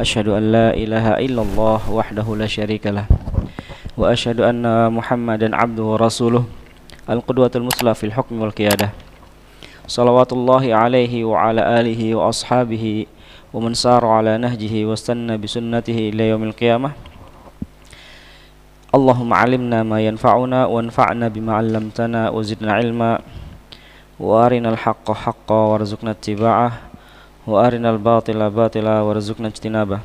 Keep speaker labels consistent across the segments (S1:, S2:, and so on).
S1: Asyhadu an la ilaha illallah wahdahu la syarikalah wa asyhadu anna Muhammadan abduhu wa rasuluh al-qudwatul musla fil hukmi wal qiyadah. Salawatullahi alaihi wa ala alihi wa ashabihi wa man sara ala nahjihi wa istanna bi sunnatihi ila yaumil qiyamah. Allahumma alimna ma yanfa'una wa anfa'na bima 'allamtana wa zidna ilma wa arinal haqqa haqqan warzuqna ittiba'ah wa arinal batila batila warzuqna ijtinabah.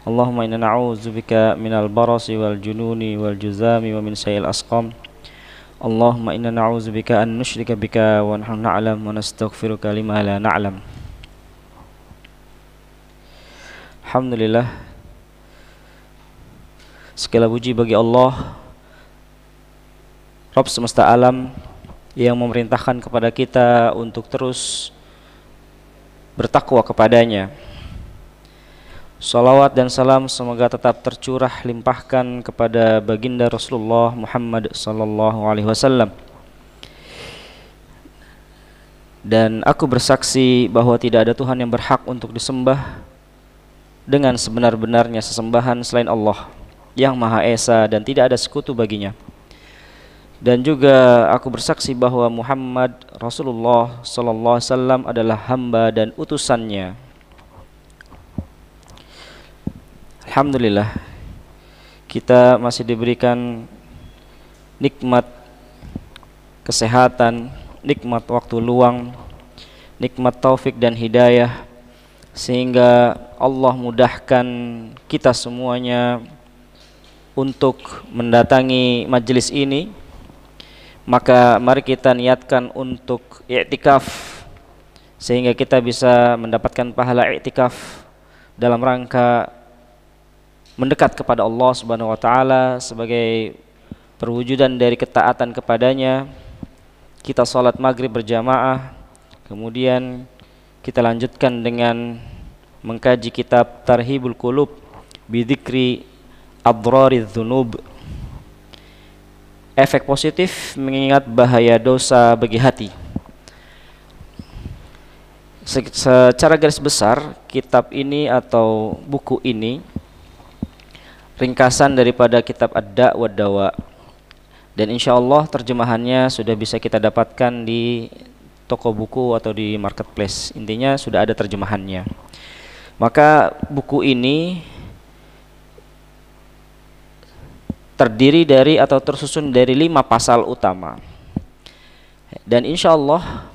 S1: Allahumma inna na'udzubika minal barasi wal jununi wal juzami wa min sayyi'il asqam. Allahumma inna na'udzubika an nusyrika bika wa nahnu na'lam wa nastaghfiruka lima la na'lam. Alhamdulillah, segala puji bagi Allah, Rabb semesta alam, yang memerintahkan kepada kita untuk terus bertakwa kepadanya. Salawat dan salam semoga tetap tercurah limpahkan kepada baginda Rasulullah Muhammad sallallahu alaihi wasallam. Dan aku bersaksi bahwa tidak ada Tuhan yang berhak untuk disembah dengan sebenar-benarnya sesembahan selain Allah yang Maha Esa dan tidak ada sekutu baginya. Dan juga aku bersaksi bahwa Muhammad Rasulullah sallallahu alaihi wasallam adalah hamba dan utusannya. Alhamdulillah, kita masih diberikan nikmat kesehatan, nikmat waktu luang, nikmat taufik dan hidayah, sehingga Allah mudahkan kita semuanya untuk mendatangi majelis ini. Maka mari kita niatkan untuk i'tikaf, sehingga kita bisa mendapatkan pahala i'tikaf dalam rangka mendekat kepada Allah Subhanahu wa taala sebagai perwujudan dari ketaatan kepadanya. Kita salat maghrib berjamaah, kemudian kita lanjutkan dengan mengkaji kitab Tarhibul Qulub bi dzikri adrariz dzunub. Efek positif mengingat bahaya dosa bagi hati. Secara garis besar, kitab ini atau buku ini ringkasan daripada kitab Ad-Da' wa Dawa, dan insyaallah terjemahannya sudah bisa kita dapatkan di toko buku atau di marketplace. Intinya sudah ada terjemahannya. Maka buku ini terdiri dari atau tersusun dari 5 pasal utama. Dan insyaallah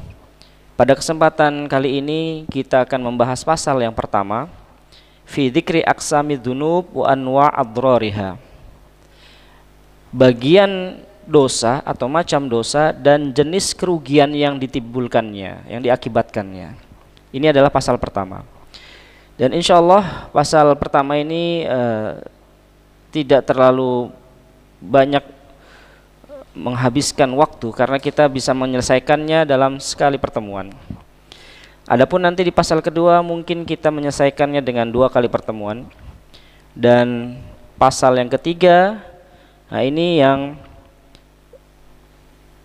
S1: pada kesempatan kali ini kita akan membahas pasal yang pertama, fi dzikri aqsamid dzunub wa anwa' adrariha. Bagian dosa atau macam dosa dan jenis kerugian yang ditimbulkannya, yang diakibatkannya. Ini adalah pasal pertama. Dan insyaallah pasal pertama ini tidak terlalu banyak menghabiskan waktu karena kita bisa menyelesaikannya dalam sekali pertemuan. Adapun nanti di pasal kedua mungkin kita menyelesaikannya dengan 2 kali pertemuan. Dan pasal yang ketiga, nah ini yang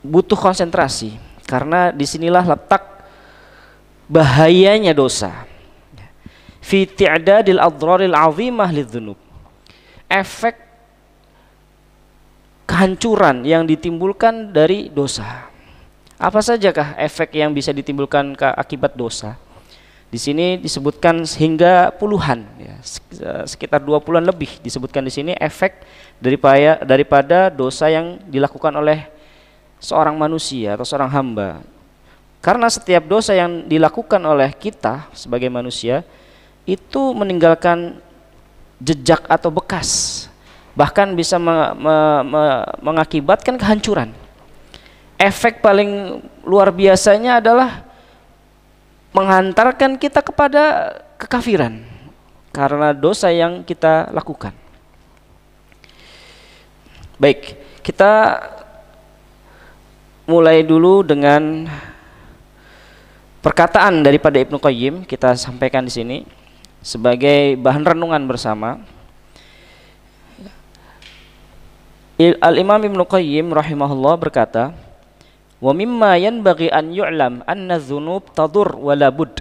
S1: butuh konsentrasi karena disinilah letak bahayanya dosa. Fi ti'dadil adraril 'azimah lidzunub. Efek kehancuran yang ditimbulkan dari dosa. Apa sajakah efek yang bisa ditimbulkan akibat dosa? Di sini disebutkan hingga puluhan, ya, sekitar 20-an lebih disebutkan di sini efek daripada dosa yang dilakukan oleh seorang manusia atau seorang hamba. Karena setiap dosa yang dilakukan oleh kita sebagai manusia itu meninggalkan jejak atau bekas, bahkan bisa mengakibatkan kehancuran. Efek paling luar biasanya adalah menghantarkan kita kepada kekafiran karena dosa yang kita lakukan. Baik, kita mulai dulu dengan perkataan daripada Ibnu Qayyim, kita sampaikan di sini sebagai bahan renungan bersama. Al-Imam Ibnu Qayyim rahimahullah berkata, "Wa mimma yanbaghi an yu'lam anna dzunub tadur wa la bud."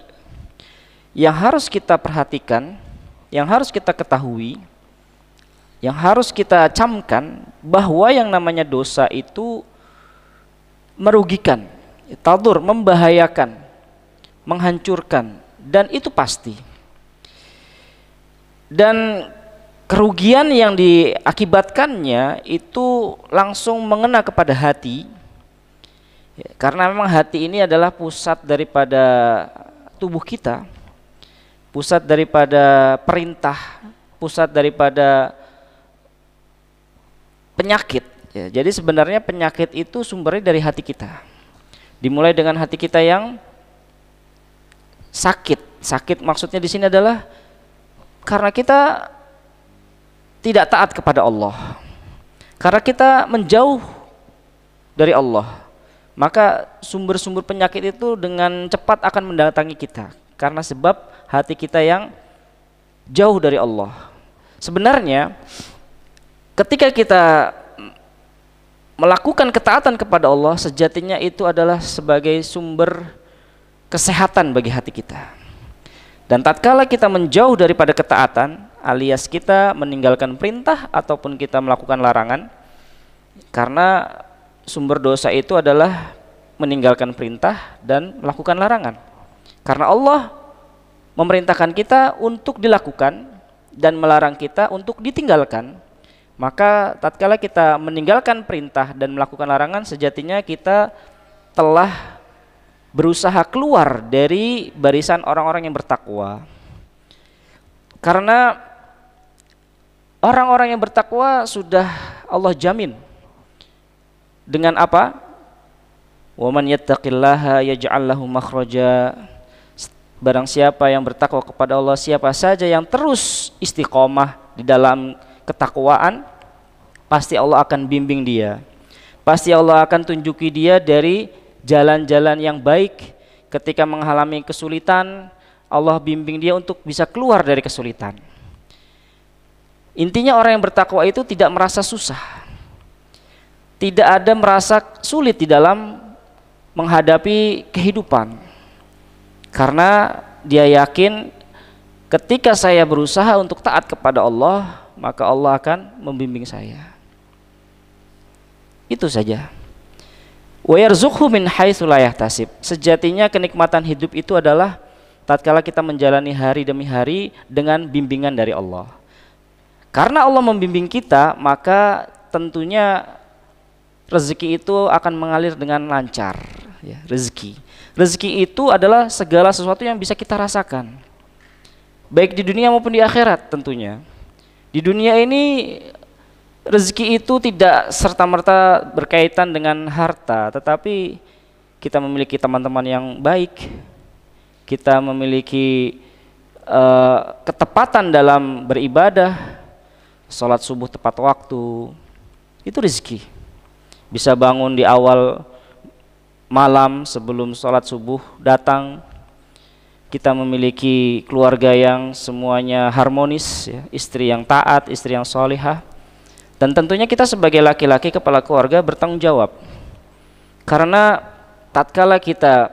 S1: Yang harus kita perhatikan yang harus kita ketahui, yang harus kita camkan, bahwa yang namanya dosa itu merugikan, tadur, membahayakan, menghancurkan, dan itu pasti. Dan kerugian yang diakibatkannya itu langsung mengena kepada hati, karena memang hati ini adalah pusat daripada tubuh kita, pusat daripada perintah, pusat daripada penyakit. Jadi sebenarnya penyakit itu sumbernya dari hati kita. Dimulai dengan hati kita yang sakit. Sakit maksudnya di sini adalah karena kita tidak taat kepada Allah, karena kita menjauh dari Allah, maka sumber-sumber penyakit itu dengan cepat akan mendatangi kita, karena sebab hati kita yang jauh dari Allah. Sebenarnya ketika kita melakukan ketaatan kepada Allah, sejatinya itu adalah sebagai sumber kesehatan bagi hati kita. Dan tatkala kita menjauh daripada ketaatan, alias kita meninggalkan perintah ataupun kita melakukan larangan, karena sumber dosa itu adalah meninggalkan perintah dan melakukan larangan. Karena Allah memerintahkan kita untuk dilakukan dan melarang kita untuk ditinggalkan, maka tatkala kita meninggalkan perintah dan melakukan larangan, sejatinya kita telah berusaha keluar dari barisan orang-orang yang bertakwa. Karena orang-orang yang bertakwa sudah Allah jamin dengan apa? Wa man yattaqillaha yaj'al lahu makhraja. Barang siapa yang bertakwa kepada Allah, siapa saja yang terus istiqomah di dalam ketakwaan, pasti Allah akan bimbing dia. Pasti Allah akan tunjuki dia dari jalan-jalan yang baik. Ketika mengalami kesulitan, Allah bimbing dia untuk bisa keluar dari kesulitan. Intinya orang yang bertakwa itu tidak merasa susah, tidak ada merasa sulit di dalam menghadapi kehidupan, karena dia yakin ketika saya berusaha untuk taat kepada Allah, maka Allah akan membimbing saya. Itu saja. Wa yarzuqhu min haitsu la yahtasib. Sejatinya kenikmatan hidup itu adalah tatkala kita menjalani hari demi hari dengan bimbingan dari Allah. Karena Allah membimbing kita, maka tentunya rezeki itu akan mengalir dengan lancar, ya, rezeki itu adalah segala sesuatu yang bisa kita rasakan, baik di dunia maupun di akhirat. Tentunya di dunia ini rezeki itu tidak serta-merta berkaitan dengan harta, tetapi kita memiliki teman-teman yang baik, kita memiliki ketepatan dalam beribadah, sholat subuh tepat waktu, itu rezeki. Bisa bangun di awal malam sebelum sholat subuh datang, kita memiliki keluarga yang semuanya harmonis, ya, istri yang taat, istri yang solihah. Dan tentunya kita sebagai laki-laki kepala keluarga bertanggung jawab, karena tatkala kita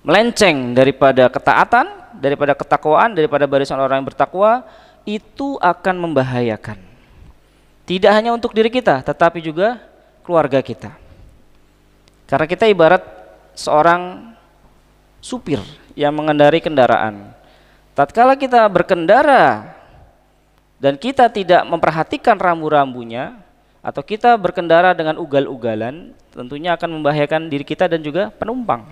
S1: melenceng daripada ketaatan, daripada ketakwaan, daripada barisan orang yang bertakwa, itu akan membahayakan tidak hanya untuk diri kita, tetapi juga keluarga kita. Karena kita ibarat seorang supir yang mengendarai kendaraan. Tatkala kita berkendara dan kita tidak memperhatikan rambu-rambunya, atau kita berkendara dengan ugal-ugalan, tentunya akan membahayakan diri kita dan juga penumpang.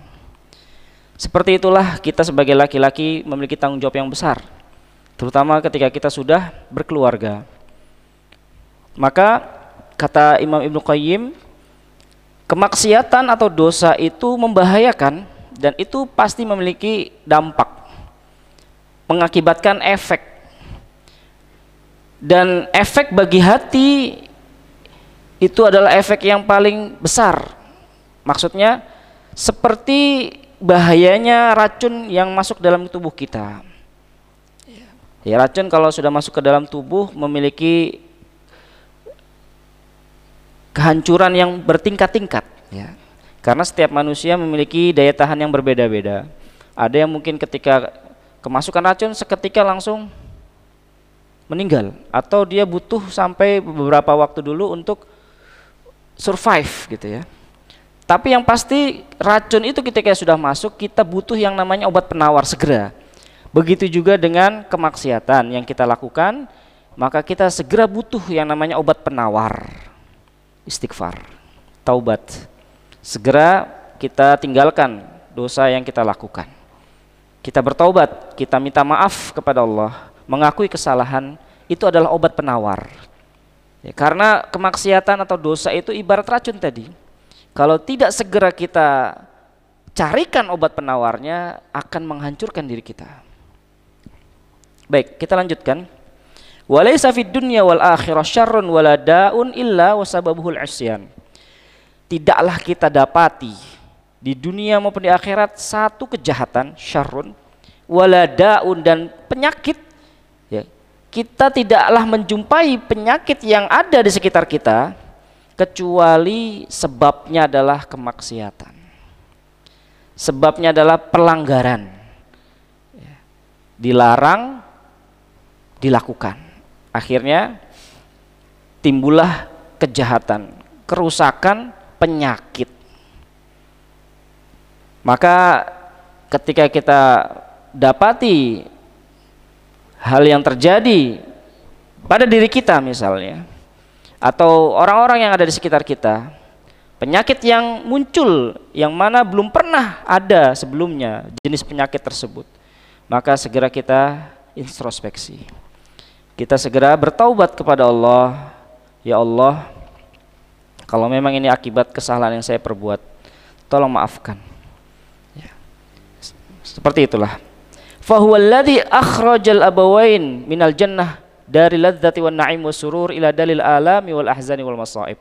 S1: Seperti itulah kita sebagai laki-laki memiliki tanggung jawab yang besar, terutama ketika kita sudah berkeluarga. Maka kata Imam Ibnu Qayyim, kemaksiatan atau dosa itu membahayakan dan itu pasti memiliki dampak, mengakibatkan efek. Dan efek bagi hati itu adalah efek yang paling besar. Maksudnya seperti bahayanya racun yang masuk dalam tubuh kita. Ya, racun kalau sudah masuk ke dalam tubuh memiliki kehancuran yang bertingkat-tingkat, ya. Karena setiap manusia memiliki daya tahan yang berbeda-beda. Ada yang mungkin ketika Kemasukan racun seketika langsung meninggal, atau dia butuh sampai beberapa waktu dulu untuk survive gitu ya. Tapi yang pasti racun itu ketika sudah masuk, kita butuh yang namanya obat penawar segera. Begitu juga dengan kemaksiatan yang kita lakukan, maka kita segera butuh yang namanya obat penawar, istighfar, taubat. Segera kita tinggalkan dosa yang kita lakukan. Kita bertaubat, kita minta maaf kepada Allah, mengakui kesalahan, itu adalah obat penawar. Ya, karena kemaksiatan atau dosa itu ibarat racun tadi. Kalau tidak segera kita carikan obat penawarnya, akan menghancurkan diri kita. Baik, kita lanjutkan. Walaysa fid dunya wal akhirah syarrun wala da'un illa wasababuhul isyan. Tidaklah kita dapati di dunia maupun di akhirat satu kejahatan, syarrun, wala da'un, dan penyakit. Ya, kita tidaklah menjumpai penyakit yang ada di sekitar kita kecuali sebabnya adalah kemaksiatan. Sebabnya adalah pelanggaran. Ya, dilarang dilakukan. Akhirnya timbullah kejahatan, kerusakan, penyakit. Maka ketika kita dapati hal yang terjadi pada diri kita misalnya, atau orang-orang yang ada di sekitar kita, penyakit yang muncul yang mana belum pernah ada sebelumnya jenis penyakit tersebut, maka segera kita introspeksi. Kita segera bertaubat kepada Allah. Ya Allah, kalau memang ini akibat kesalahan yang saya perbuat, tolong maafkan. Ya. Seperti itulah. Fahuwallazi akhrajal abawain minal jannah dari ladzati wan na'im was surur ila dalil alami wal ahzani wal masaib.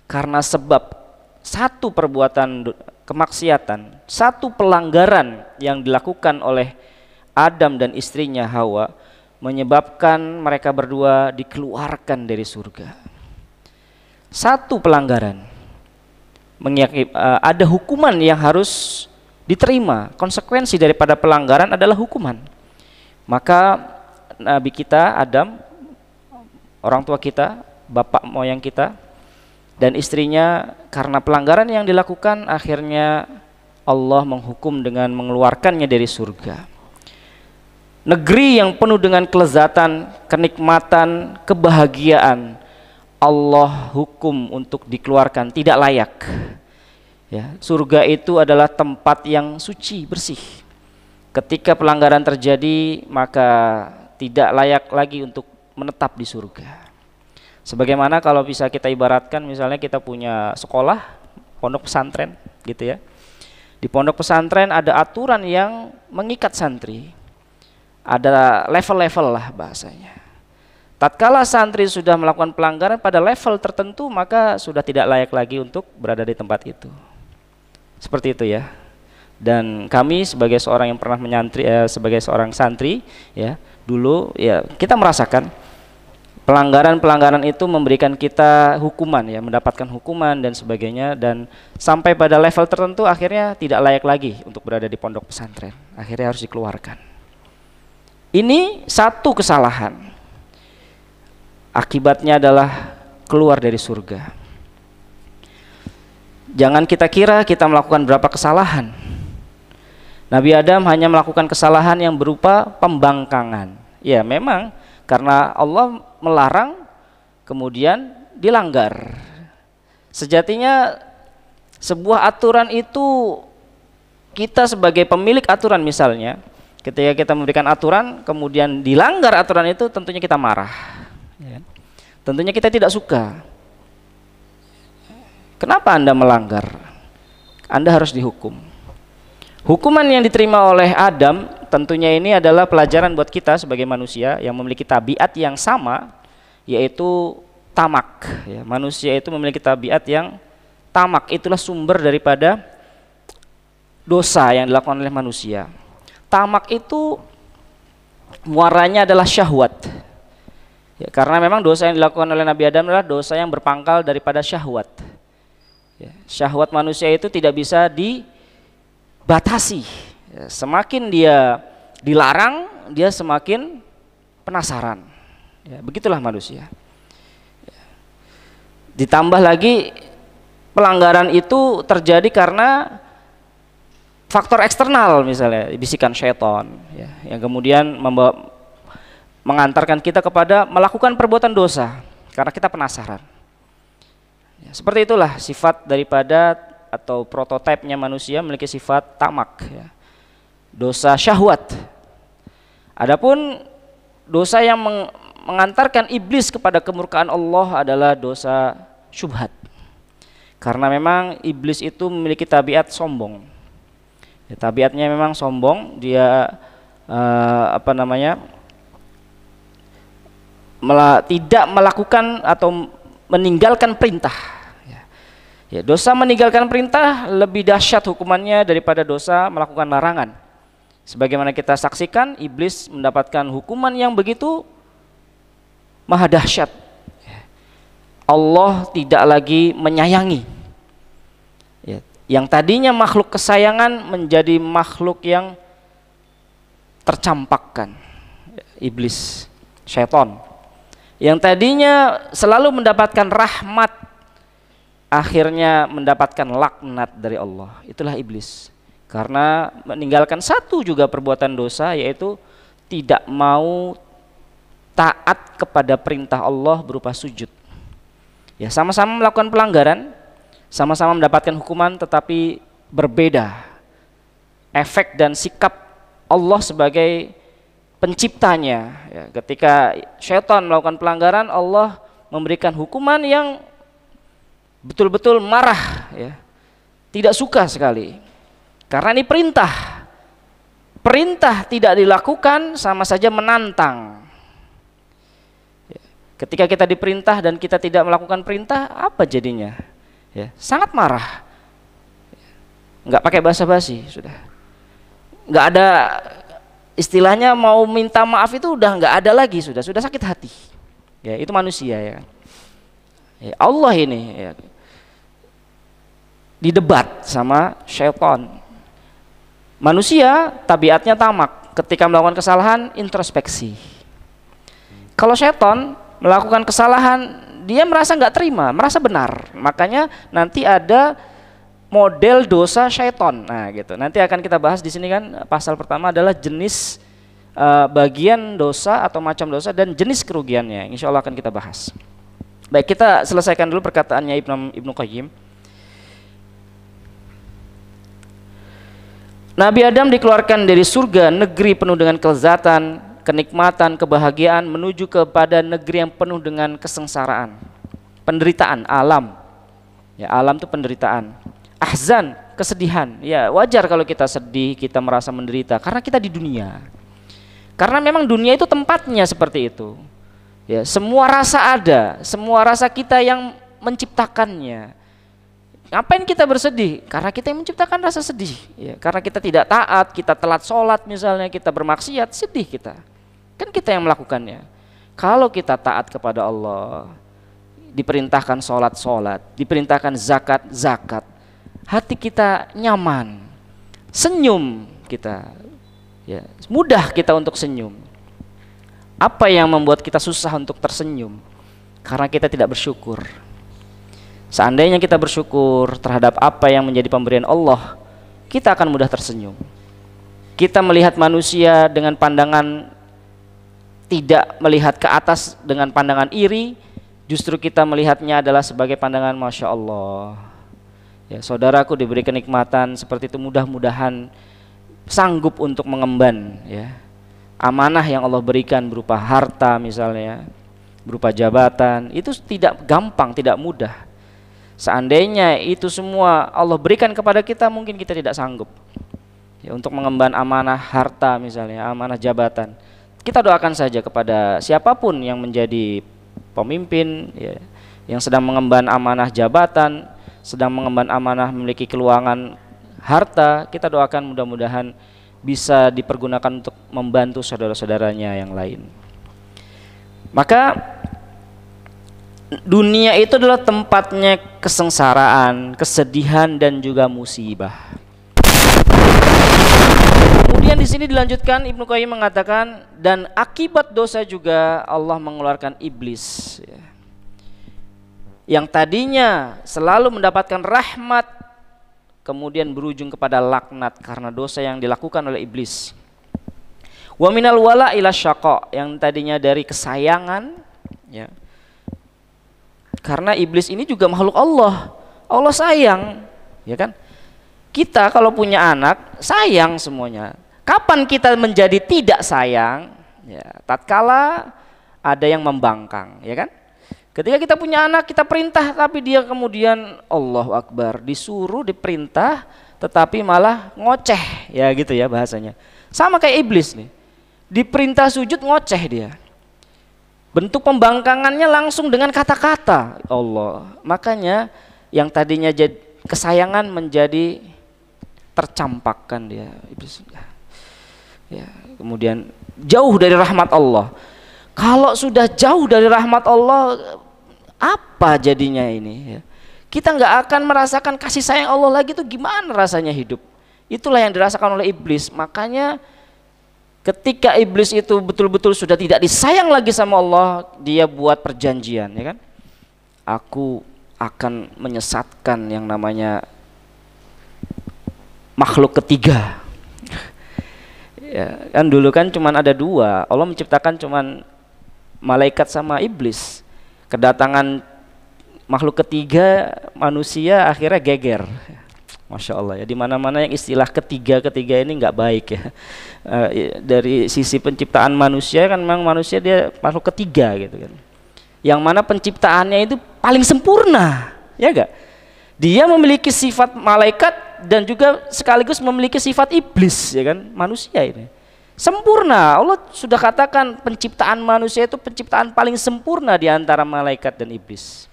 S1: Karena sebab satu perbuatan kemaksiatan, satu pelanggaran yang dilakukan oleh Adam dan istrinya Hawa, menyebabkan mereka berdua dikeluarkan dari surga. Satu pelanggaran, ada hukuman yang harus diterima. Konsekuensi daripada pelanggaran adalah hukuman. Maka Nabi kita Adam, orang tua kita, bapak moyang kita, dan istrinya, karena pelanggaran yang dilakukan, akhirnya Allah menghukum dengan mengeluarkannya dari surga. Negeri yang penuh dengan kelezatan, kenikmatan, kebahagiaan, Allah hukum untuk dikeluarkan, tidak layak. Ya, surga itu adalah tempat yang suci, bersih. Ketika pelanggaran terjadi, maka tidak layak lagi untuk menetap di surga. Sebagaimana kalau bisa kita ibaratkan, misalnya kita punya sekolah, pondok pesantren gitu ya. Di pondok pesantren ada aturan yang mengikat santri. Ada level-level lah bahasanya. Tatkala santri sudah melakukan pelanggaran pada level tertentu, maka sudah tidak layak lagi untuk berada di tempat itu. Seperti itu ya. Dan kami sebagai seorang yang pernah menyantri, sebagai seorang santri ya, dulu ya kita merasakan pelanggaran-pelanggaran itu memberikan kita hukuman ya, mendapatkan hukuman dan sebagainya, dan sampai pada level tertentu akhirnya tidak layak lagi untuk berada di pondok pesantren. Akhirnya harus dikeluarkan. Ini satu kesalahan. Akibatnya adalah keluar dari surga. Jangan kita kira kita melakukan berapa kesalahan. Nabi Adam hanya melakukan kesalahan yang berupa pembangkangan. Ya memang karena Allah melarang kemudian dilanggar. Sejatinya sebuah aturan itu, kita sebagai pemilik aturan misalnya, ketika kita memberikan aturan kemudian dilanggar aturan itu, tentunya kita marah ya. Tentunya kita tidak suka. Kenapa Anda melanggar? Anda harus dihukum. Hukuman yang diterima oleh Adam tentunya ini adalah pelajaran buat kita sebagai manusia yang memiliki tabiat yang sama, yaitu tamak ya. Manusia itu memiliki tabiat yang tamak, itulah sumber daripada dosa yang dilakukan oleh manusia. Tamak itu muaranya adalah syahwat ya, karena memang dosa yang dilakukan oleh Nabi Adam adalah dosa yang berpangkal daripada syahwat ya. Syahwat manusia itu tidak bisa dibatasi ya. Semakin dia dilarang dia semakin penasaran. Ya, begitulah manusia. Ditambah lagi pelanggaran itu terjadi karena faktor eksternal, misalnya bisikan syaitan, ya, yang kemudian mengantarkan kita kepada melakukan perbuatan dosa karena kita penasaran. Ya, seperti itulah sifat daripada atau prototipenya manusia memiliki sifat tamak, ya, dosa syahwat. Adapun dosa yang mengantarkan iblis kepada kemurkaan Allah adalah dosa syubhat. Karena memang iblis itu memiliki tabiat sombong. Ya, tabiatnya memang sombong, dia tidak melakukan atau meninggalkan perintah. Ya, dosa meninggalkan perintah lebih dahsyat hukumannya daripada dosa melakukan larangan. Sebagaimana kita saksikan, iblis mendapatkan hukuman yang begitu maha dahsyat. Allah tidak lagi menyayangi. Ya, yang tadinya makhluk kesayangan menjadi makhluk yang tercampakkan. Iblis, syaitan, yang tadinya selalu mendapatkan rahmat, akhirnya mendapatkan laknat dari Allah. Itulah iblis. Karena meninggalkan satu juga perbuatan dosa, yaitu tidak mau taat kepada perintah Allah berupa sujud. Ya, sama-sama melakukan pelanggaran, sama-sama mendapatkan hukuman, tetapi berbeda efek dan sikap Allah sebagai penciptanya. Ya, ketika syaitan melakukan pelanggaran, Allah memberikan hukuman yang betul-betul marah, ya, tidak suka sekali. Karena ini perintah. Perintah tidak dilakukan sama saja menantang. Ya, ketika kita diperintah dan kita tidak melakukan perintah, apa jadinya? Ya, sangat marah. Nggak pakai basa-basi sudah. Nggak ada istilahnya mau minta maaf itu udah nggak ada lagi, sudah sakit hati. Ya, itu manusia, ya. Ya, Allah ini, ya, didebat sama syaitan. Manusia tabiatnya tamak, ketika melakukan kesalahan introspeksi. Kalau syaitan melakukan kesalahan, dia merasa nggak terima, merasa benar. Makanya nanti ada model dosa syaitan. Nah, gitu. Nanti akan kita bahas di sini kan, pasal pertama adalah jenis bagian dosa atau macam dosa dan jenis kerugiannya. Insya Allah akan kita bahas. Baik, kita selesaikan dulu perkataannya Ibnu Qayyim. Nabi Adam dikeluarkan dari surga, negeri penuh dengan kelezatan, kenikmatan, kebahagiaan, menuju kepada negeri yang penuh dengan kesengsaraan, penderitaan, alam. Ya, alam itu penderitaan. Ahzan, kesedihan. Ya, wajar kalau kita sedih, kita merasa menderita, karena kita di dunia. Karena memang dunia itu tempatnya seperti itu. Ya, semua rasa ada, semua rasa kita yang menciptakannya. Ngapain kita bersedih? Karena kita yang menciptakan rasa sedih, ya. Karena kita tidak taat, kita telat sholat misalnya, kita bermaksiat, sedih kita. Kan kita yang melakukannya. Kalau kita taat kepada Allah, diperintahkan sholat, diperintahkan zakat, hati kita nyaman, senyum kita, ya, mudah kita untuk senyum. Apa yang membuat kita susah untuk tersenyum? Karena kita tidak bersyukur. Seandainya kita bersyukur terhadap apa yang menjadi pemberian Allah, kita akan mudah tersenyum. Kita melihat manusia dengan pandangan tidak melihat ke atas dengan pandangan iri, justru kita melihatnya adalah sebagai pandangan Masya Allah. Ya, saudaraku diberi kenikmatan seperti itu, mudah-mudahan sanggup untuk mengemban, ya, amanah yang Allah berikan berupa harta misalnya, berupa jabatan. Itu tidak gampang, tidak mudah. Seandainya itu semua Allah berikan kepada kita, mungkin kita tidak sanggup, ya, untuk mengemban amanah harta misalnya, amanah jabatan. Kita doakan saja kepada siapapun yang menjadi pemimpin, ya, yang sedang mengemban amanah jabatan, sedang mengemban amanah memiliki keuangan harta, kita doakan mudah-mudahan bisa dipergunakan untuk membantu saudara-saudaranya yang lain. Maka dunia itu adalah tempatnya kesengsaraan, kesedihan, dan juga musibah. Kemudian Kemudian di sini dilanjutkan, Ibnu Qayyim mengatakan, dan akibat dosa juga Allah mengeluarkan iblis, ya, yang tadinya selalu mendapatkan rahmat, kemudian berujung kepada laknat karena dosa yang dilakukan oleh iblis. Wa minal wala ila syaqa, yang tadinya dari kesayangan, ya, karena iblis ini juga makhluk Allah, Allah sayang, ya kan? Kita kalau punya anak sayang semuanya. Kapan kita menjadi tidak sayang? Ya, tatkala ada yang membangkang, ya kan? Ketika kita punya anak, kita perintah tapi dia kemudian Allahu Akbar, disuruh diperintah tetapi malah ngoceh, ya gitu ya bahasanya. Sama kayak iblis nih. Diperintah sujud ngoceh dia. Bentuk pembangkangannya langsung dengan kata-kata Allah. Makanya yang tadinya jadi kesayangan menjadi tercampakkan dia, iblis. Ya, kemudian jauh dari rahmat Allah. Kalau sudah jauh dari rahmat Allah, apa jadinya ini? Ya. Kita nggak akan merasakan kasih sayang Allah lagi, itu gimana rasanya hidup? Itulah yang dirasakan oleh iblis. Makanya ketika iblis itu betul-betul sudah tidak disayang lagi sama Allah, dia buat perjanjian, ya kan? Aku akan menyesatkan yang namanya makhluk ketiga. Ya, kan dulu kan cuman ada dua, Allah menciptakan cuman malaikat sama iblis. Kedatangan makhluk ketiga manusia akhirnya geger. Masya Allah ya, di mana-mana yang istilah ketiga ini nggak baik ya. Dari sisi penciptaan manusia kan memang manusia dia makhluk ketiga gitu kan. Yang mana penciptaannya itu paling sempurna, ya enggak? Dia memiliki sifat malaikat dan juga sekaligus memiliki sifat iblis, ya kan? Manusia ini sempurna. Allah sudah katakan penciptaan manusia itu penciptaan paling sempurna di antara malaikat dan iblis.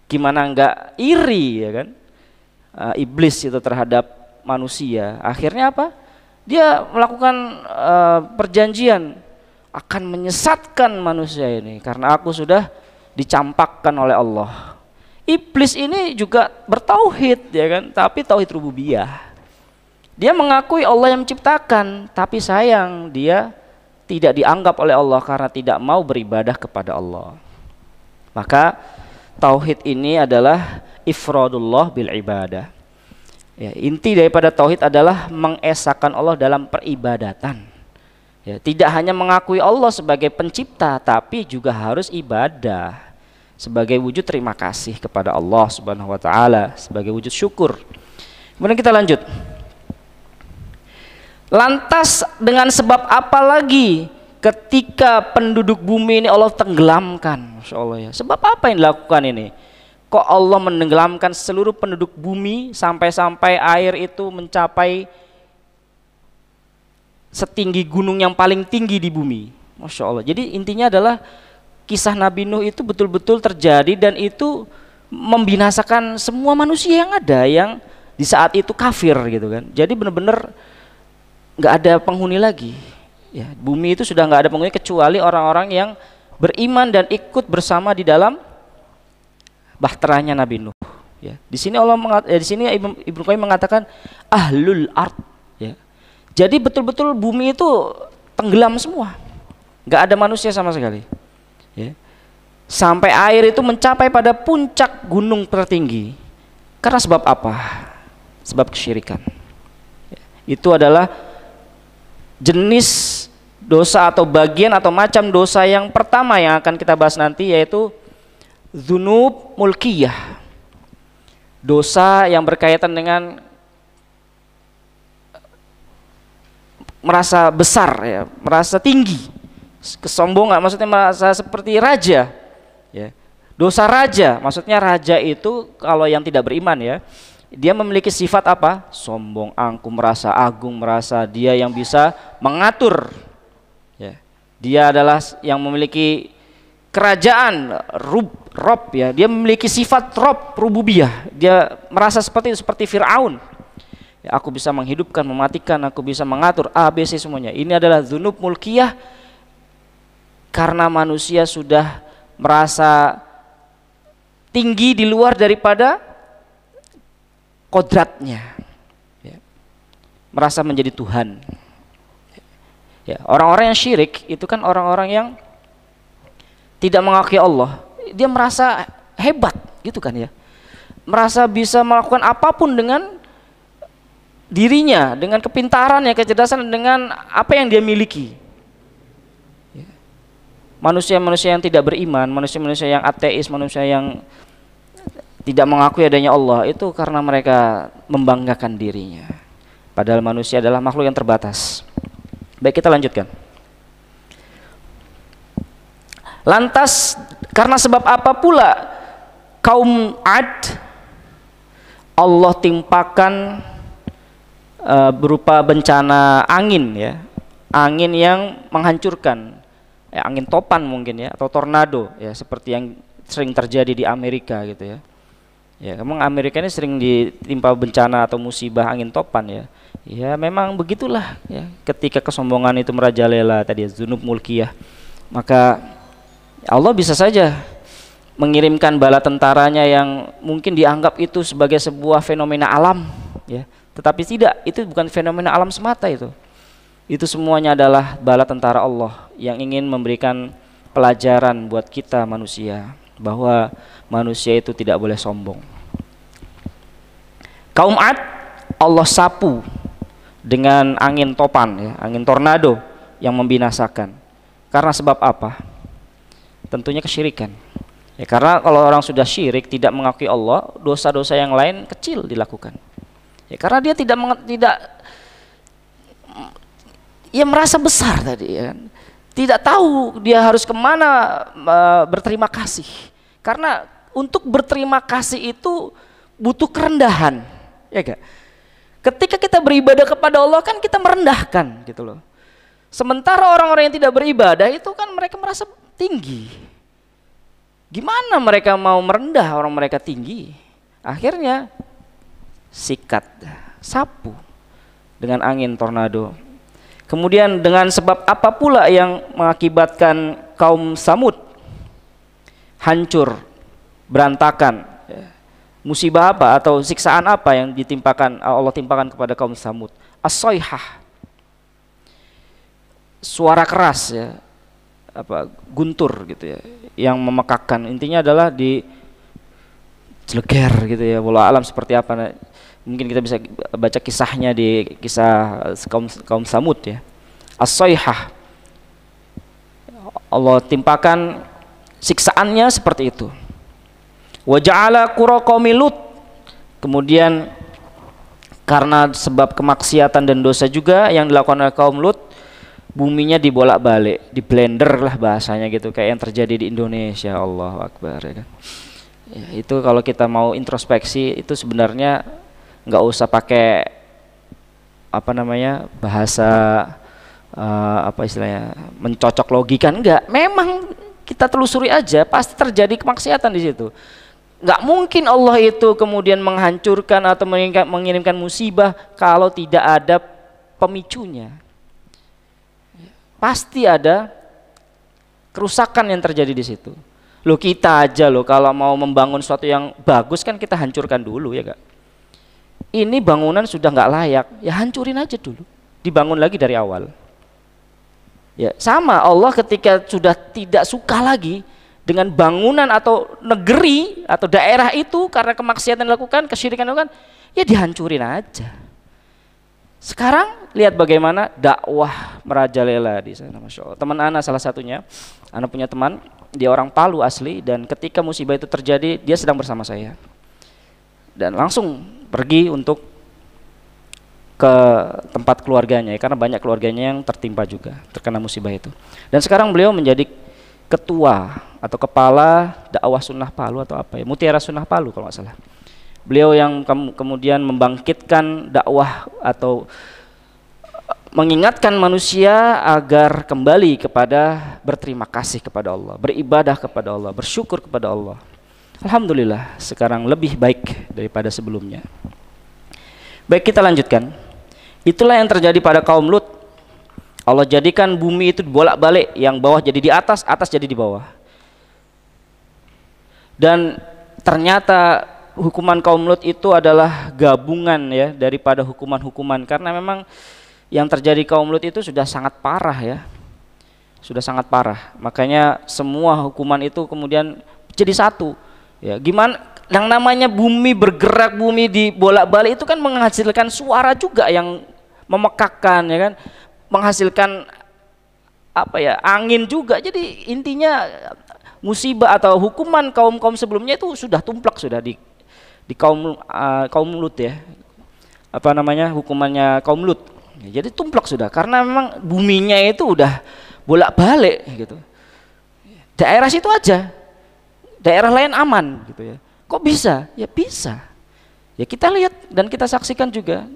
S1: Gimana enggak iri, ya kan? Iblis itu terhadap manusia. Akhirnya apa? Dia melakukan perjanjian akan menyesatkan manusia ini karena aku sudah dicampakkan oleh Allah. Iblis ini juga bertauhid, ya kan, tapi tauhid rububiyah. Dia mengakui Allah yang menciptakan, tapi sayang dia tidak dianggap oleh Allah karena tidak mau beribadah kepada Allah. Maka tauhid ini adalah ifradullah bil ibadah. Ya, inti daripada tauhid adalah mengesahkan Allah dalam peribadatan. Ya, tidak hanya mengakui Allah sebagai pencipta, tapi juga harus ibadah sebagai wujud terima kasih kepada Allah Subhanahu wa taala, sebagai wujud syukur. Kemudian kita lanjut. Lantas dengan sebab apa lagi ketika penduduk bumi ini Allah tenggelamkan? Masya Allah ya. Sebab apa yang dilakukan ini? Kok Allah menenggelamkan seluruh penduduk bumi sampai-sampai air itu mencapai setinggi gunung yang paling tinggi di bumi? Masya Allah. Jadi intinya adalah kisah Nabi Nuh itu betul-betul terjadi dan itu membinasakan semua manusia yang ada yang di saat itu kafir gitu kan. Jadi benar-benar nggak ada penghuni lagi. Ya, bumi itu sudah nggak ada penghuni kecuali orang-orang yang beriman dan ikut bersama di dalam bahteranya Nabi Nuh. Ya, di sini di sini Ibnu Qayyim mengatakan ahlul ard. Ya, jadi betul-betul bumi itu tenggelam semua, nggak ada manusia sama sekali. Ya. Sampai air itu mencapai pada puncak gunung tertinggi. Karena sebab apa? Sebab kesyirikan. Ya. Itu adalah jenis dosa atau bagian atau macam dosa yang pertama yang akan kita bahas nanti, yaitu dzunub mulkiyah. Dosa yang berkaitan dengan merasa besar, ya, merasa tinggi. Kesombongan, maksudnya merasa seperti raja, ya. Dosa raja, maksudnya raja itu kalau yang tidak beriman, ya, dia memiliki sifat apa? Sombong, angkuh, merasa agung, merasa dia yang bisa mengatur, ya. Dia adalah yang memiliki kerajaan, rob, ya. Dia memiliki sifat rob, rububiyah. Dia merasa seperti itu, seperti Fir'aun. Ya, aku bisa menghidupkan, mematikan, aku bisa mengatur A, B, C semuanya. Ini adalah dzunub mulkiyah. Karena manusia sudah merasa tinggi di luar daripada kodratnya, ya. Merasa menjadi Tuhan. Ya, orang-orang yang syirik itu kan orang-orang yang tidak mengakui Allah. Dia merasa hebat gitu kan ya. Merasa bisa melakukan apapun dengan dirinya, dengan kepintarannya, kecerdasan, dengan apa yang dia miliki. Manusia-manusia yang tidak beriman, manusia-manusia yang ateis, manusia yang tidak mengakui adanya Allah, itu karena mereka membanggakan dirinya. Padahal manusia adalah makhluk yang terbatas. Baik, kita lanjutkan. Lantas karena sebab apa pula kaum Ad Allah timpakan berupa bencana angin ya, angin yang menghancurkan, angin topan mungkin ya, atau tornado ya, seperti yang sering terjadi di Amerika gitu ya. Ya, memang Amerika ini sering ditimpa bencana atau musibah angin topan ya. Ya memang begitulah ya, ketika kesombongan itu merajalela tadi zunub mulkiyah, maka Allah bisa saja mengirimkan bala tentaranya yang mungkin dianggap itu sebagai sebuah fenomena alam ya, tetapi tidak, itu bukan fenomena alam semata itu semuanya adalah bala tentara Allah yang ingin memberikan pelajaran buat kita manusia bahwa manusia itu tidak boleh sombong. Kaum Ad Allah sapu dengan angin topan ya, angin tornado yang membinasakan. Karena sebab apa? Tentunya kesyirikan. Ya, karena kalau orang sudah syirik, tidak mengakui Allah, dosa-dosa yang lain kecil dilakukan. Ya, karena dia tidak ia merasa besar tadi ya. Tidak tahu dia harus kemana berterima kasih. Karena untuk berterima kasih itu butuh kerendahan, ya gak? Ketika kita beribadah kepada Allah kan kita merendahkan gitu loh. Sementara orang-orang yang tidak beribadah itu kan mereka merasa tinggi. Gimana mereka mau merendah orang mereka tinggi? Akhirnya sikat, sapu dengan angin tornado. Kemudian dengan sebab apa pula yang mengakibatkan kaum Samud hancur, berantakan? Musibah apa atau siksaan apa yang Allah timpakan kepada kaum Samud? As-soihah, suara keras ya, guntur gitu ya, yang memekakkan. Intinya adalah di jeleger gitu ya, wallahu alam seperti apa. Mungkin kita bisa baca kisahnya di kisah kaum Samud ya. As-soihah, Allah timpakan siksaannya seperti itu. Wa ja'ala qura qaumi Lut, kemudian karena sebab kemaksiatan dan dosa juga yang dilakukan oleh kaum Lut, buminya dibolak-balik, di blender lah bahasanya gitu, kayak yang terjadi di Indonesia. Allahu Akbar ya kan. Ya, itu kalau kita mau introspeksi itu sebenarnya nggak usah pakai bahasa apa istilahnya mencocok logika, enggak. Memang kita telusuri aja, pasti terjadi kemaksiatan di situ. Nggak mungkin Allah itu kemudian menghancurkan atau mengirimkan musibah kalau tidak ada pemicunya. Pasti ada kerusakan yang terjadi di situ. Loh, kita aja loh kalau mau membangun sesuatu yang bagus kan kita hancurkan dulu ya Kak. Ini bangunan sudah nggak layak, ya hancurin aja dulu, dibangun lagi dari awal. Ya sama Allah ketika sudah tidak suka lagi dengan bangunan atau negeri atau daerah itu karena kemaksiatan dilakukan, kesyirikan dilakukan, ya dihancurin aja. Sekarang lihat bagaimana dakwah merajalela di sana, masya Allah. Teman Ana salah satunya, Ana punya teman, dia orang Palu asli, dan ketika musibah itu terjadi dia sedang bersama saya, dan langsung pergi untuk ke tempat keluarganya ya, karena banyak keluarganya yang tertimpa juga terkena musibah itu. Dan sekarang beliau menjadi ketua atau kepala dakwah sunnah Palu atau apa ya, Mutiara Sunnah Palu kalau nggak salah. Beliau yang kemudian membangkitkan dakwah atau mengingatkan manusia agar kembali kepada berterima kasih kepada Allah, beribadah kepada Allah, bersyukur kepada Allah. Alhamdulillah sekarang lebih baik daripada sebelumnya. Baik, kita lanjutkan. Itulah yang terjadi pada kaum Lut. Allah jadikan bumi itu bolak-balik, yang bawah jadi di atas, atas jadi di bawah. Dan ternyata hukuman kaum Lut itu adalah gabungan ya daripada hukuman-hukuman, karena memang yang terjadi kaum Lut itu sudah sangat parah ya. Sudah sangat parah. Makanya semua hukuman itu kemudian jadi satu. Ya, gimana yang namanya bumi bergerak, bumi dibolak-balik itu kan menghasilkan suara juga yang memekakkan ya kan. Menghasilkan apa ya? Angin juga. Jadi intinya musibah atau hukuman kaum-kaum sebelumnya itu sudah tumplak sudah di kaum Lut ya. Apa namanya? Hukumannya kaum Lut. Ya, jadi tumplak sudah karena memang buminya itu udah bolak-balik gitu. Daerah situ aja. Daerah lain aman gitu ya. Kok bisa? Ya bisa. Ya kita lihat dan kita saksikan juga.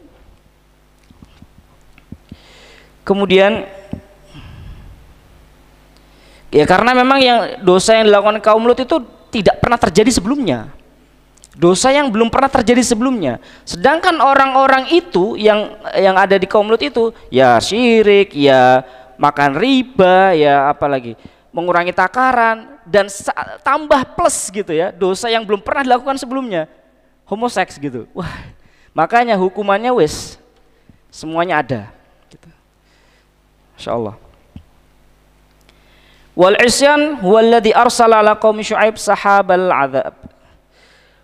S1: Kemudian ya karena memang yang dosa yang dilakukan kaum Lut itu tidak pernah terjadi sebelumnya. Dosa yang belum pernah terjadi sebelumnya. Sedangkan orang-orang itu yang ada di kaum Lut itu ya syirik, ya makan riba, ya apalagi mengurangi takaran dan tambah plus gitu ya, dosa yang belum pernah dilakukan sebelumnya. Homoseks gitu. Wah, makanya hukumannya wis semuanya ada gitu. Insyaallah. Wal isyan huwa alladhi arsala ala qaumi Syu'aib sahabal 'adzab.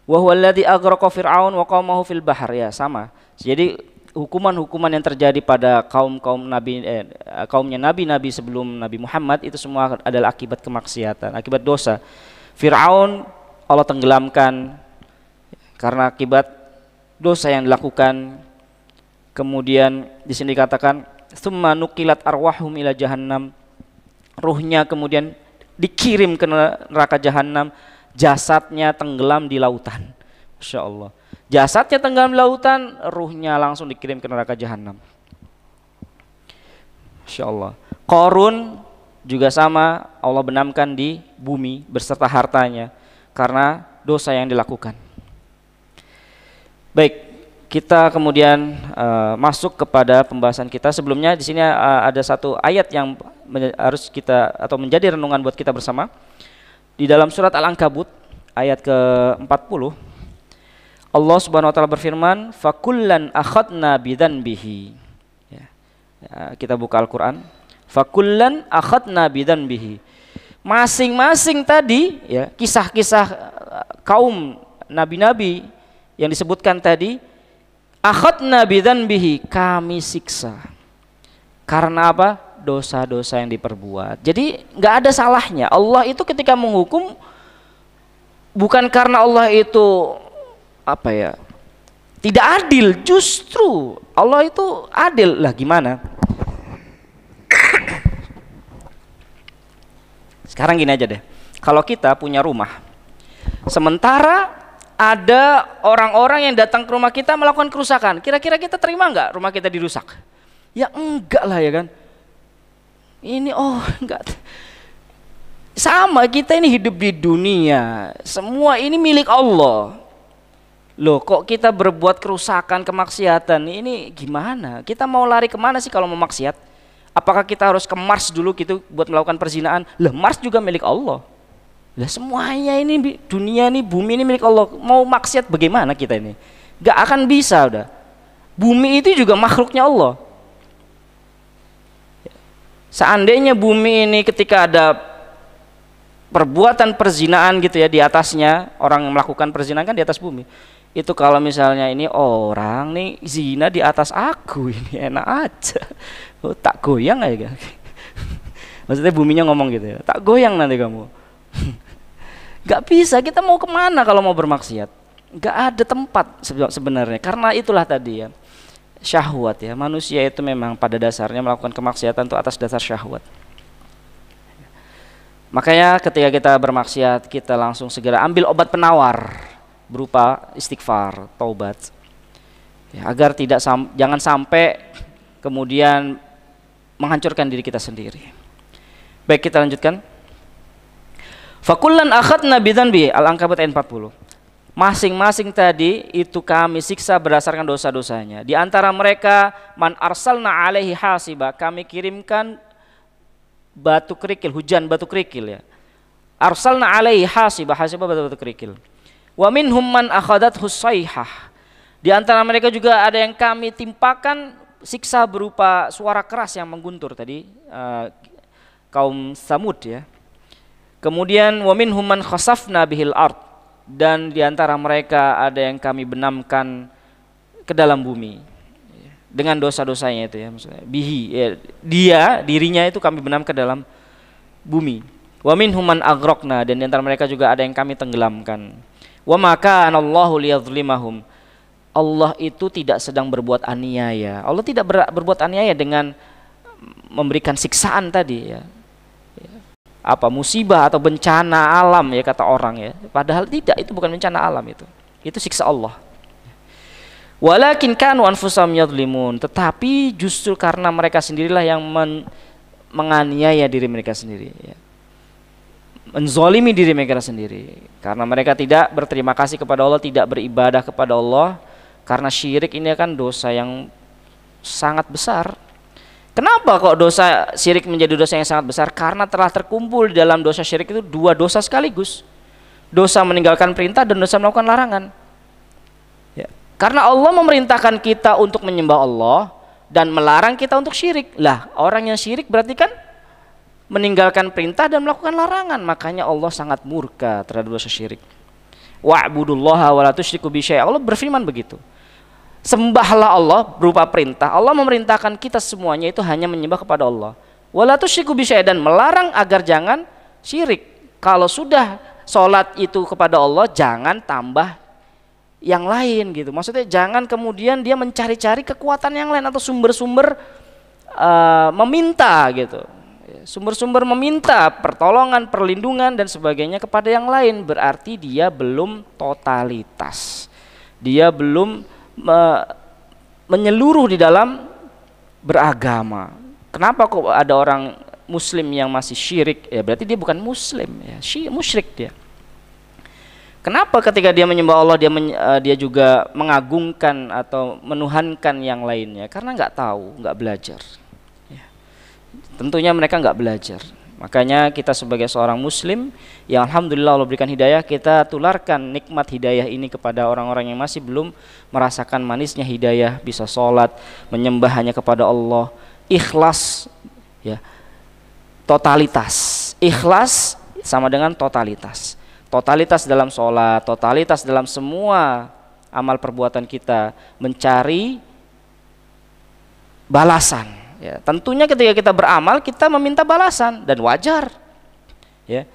S1: Wa huwa alladhi aghraqa Fir'aun wa qaumahu fil bahr, ya sama. Jadi hukuman-hukuman yang terjadi pada kaumnya nabi-nabi sebelum Nabi Muhammad itu semua adalah akibat kemaksiatan, akibat dosa. Fir'aun Allah tenggelamkan karena akibat dosa yang dilakukan. Kemudian di sini dikatakan tsumma nuqilat arwahum ila jahannam. Ruhnya kemudian dikirim ke neraka jahanam. Jasadnya tenggelam di lautan. Masya Allah. Jasadnya tenggelam di lautan, ruhnya langsung dikirim ke neraka jahanam. Masya Allah. Qarun juga sama, Allah benamkan di bumi beserta hartanya karena dosa yang dilakukan. Baik, kita kemudian masuk kepada pembahasan kita. Sebelumnya di sini ada satu ayat yang harus kita atau menjadi renungan buat kita bersama. Di dalam surat Al-Ankabut ayat ke-40 Allah Subhanahu wa taala berfirman, "Fakullan akhadna bidzanbihi." Ya. Kita buka Al-Qur'an. Fakullan akhadna bidzanbihi. Masing-masing tadi ya, kisah-kisah kaum nabi-nabi yang disebutkan tadi, akhadna bidzanbihi, kami siksa. Karena apa? Dosa-dosa yang diperbuat. Jadi nggak ada salahnya. Allah itu ketika menghukum bukan karena Allah itu apa ya, tidak adil, justru Allah itu adil. Lah gimana? Sekarang gini aja deh. Kalau kita punya rumah, sementara ada orang-orang yang datang ke rumah kita melakukan kerusakan, kira-kira kita terima nggak rumah kita dirusak? Ya enggak lah ya kan. Ini enggak. Sama, kita ini hidup di dunia, semua ini milik Allah. Loh, kok kita berbuat kerusakan, kemaksiatan, ini gimana? Kita mau lari kemana sih kalau mau maksiat? Apakah kita harus ke Mars dulu gitu buat melakukan perzinaan? Lah, Mars juga milik Allah. Lah, semuanya ini dunia ini, bumi ini milik Allah. Mau maksiat bagaimana kita ini? Gak akan bisa udah. Bumi itu juga makhluknya Allah. Seandainya bumi ini ketika ada perbuatan perzinaan gitu ya di atasnya, orang yang melakukan perzinaan kan di atas bumi. Itu kalau misalnya ini orang nih zina di atas aku, ini enak aja. Tak goyang aja. Maksudnya buminya ngomong gitu ya, tak goyang nanti kamu. Gak bisa, kita mau kemana kalau mau bermaksiat? Gak ada tempat sebenarnya, karena itulah tadi ya, syahwat ya, manusia itu memang pada dasarnya melakukan kemaksiatan itu atas dasar syahwat. Makanya ketika kita bermaksiat, kita langsung segera ambil obat penawar berupa istighfar, taubat ya, agar jangan sampai kemudian menghancurkan diri kita sendiri. Baik, kita lanjutkan. Fakullan akhadna bidzanbi, Al-Ankabut ayat 40. Masing-masing tadi itu kami siksa berdasarkan dosa-dosanya. Di antara mereka man arsalna alaihi hasiba, kami kirimkan batu kerikil, hujan batu kerikil ya. Arsalna alaihi hasiba, hasiba batu kerikil. Wa minhum man akhadathu sayhah. Di antara mereka juga ada yang kami timpakan siksa berupa suara keras yang mengguntur tadi, kaum Tsamud ya. Kemudian wa minhum man khasafna bihil ard, dan diantara mereka ada yang kami benamkan ke dalam bumi dengan dosa-dosanya itu ya, maksudnya bihi ya, dirinya itu kami benam ke dalam bumi. Wa minhum man aghraqna, dan diantara mereka juga ada yang kami tenggelamkan. Wa ma kana Allahu liyadzlimahum, Allah itu tidak sedang berbuat aniaya. Allah tidak berbuat aniaya dengan memberikan siksaan tadi ya. Apa musibah atau bencana alam ya kata orang ya. Padahal tidak, itu bukan bencana alam itu. Itu siksa Allah. Walakin kanu anfusahum yadzlimun, tetapi justru karena mereka sendirilah yang menganiaya diri mereka sendiri ya. Menzolimi diri mereka sendiri karena mereka tidak berterima kasih kepada Allah, tidak beribadah kepada Allah. Karena syirik ini kan dosa yang sangat besar. Kenapa kok dosa syirik menjadi dosa yang sangat besar? Karena telah terkumpul di dalam dosa syirik itu dua dosa sekaligus, dosa meninggalkan perintah dan dosa melakukan larangan ya. Karena Allah memerintahkan kita untuk menyembah Allah dan melarang kita untuk syirik. Lah, orang yang syirik berarti kan meninggalkan perintah dan melakukan larangan. Makanya Allah sangat murka terhadap dosa syirik. Wa'budullaha wa la tusyriku bihi syai'a. Allah berfirman begitu. Sembahlah Allah berupa perintah. Allah memerintahkan kita semuanya itu hanya menyembah kepada Allah. Wa la tusyriku bihi syai'a, dan melarang agar jangan syirik. Kalau sudah sholat itu kepada Allah, jangan tambah yang lain gitu. Maksudnya jangan kemudian dia mencari-cari kekuatan yang lain atau sumber-sumber meminta gitu. Sumber-sumber meminta pertolongan, perlindungan dan sebagainya kepada yang lain, berarti dia belum totalitas. Dia belum menyeluruh di dalam beragama. Kenapa kok ada orang muslim yang masih syirik? Ya berarti dia bukan muslim ya, musyrik dia. Kenapa ketika dia menyembah Allah dia juga mengagungkan atau menuhankan yang lainnya? Karena nggak tahu, nggak belajar. Ya. Tentunya mereka nggak belajar. Makanya kita sebagai seorang muslim yang alhamdulillah Allah berikan hidayah, kita tularkan nikmat hidayah ini kepada orang-orang yang masih belum merasakan manisnya hidayah, bisa sholat, menyembah hanya kepada Allah, ikhlas, ya, totalitas. Ikhlas sama dengan totalitas. Totalitas dalam sholat, totalitas dalam semua amal perbuatan kita, mencari balasan. Ya, tentunya ketika kita beramal kita meminta balasan dan wajar. Ya,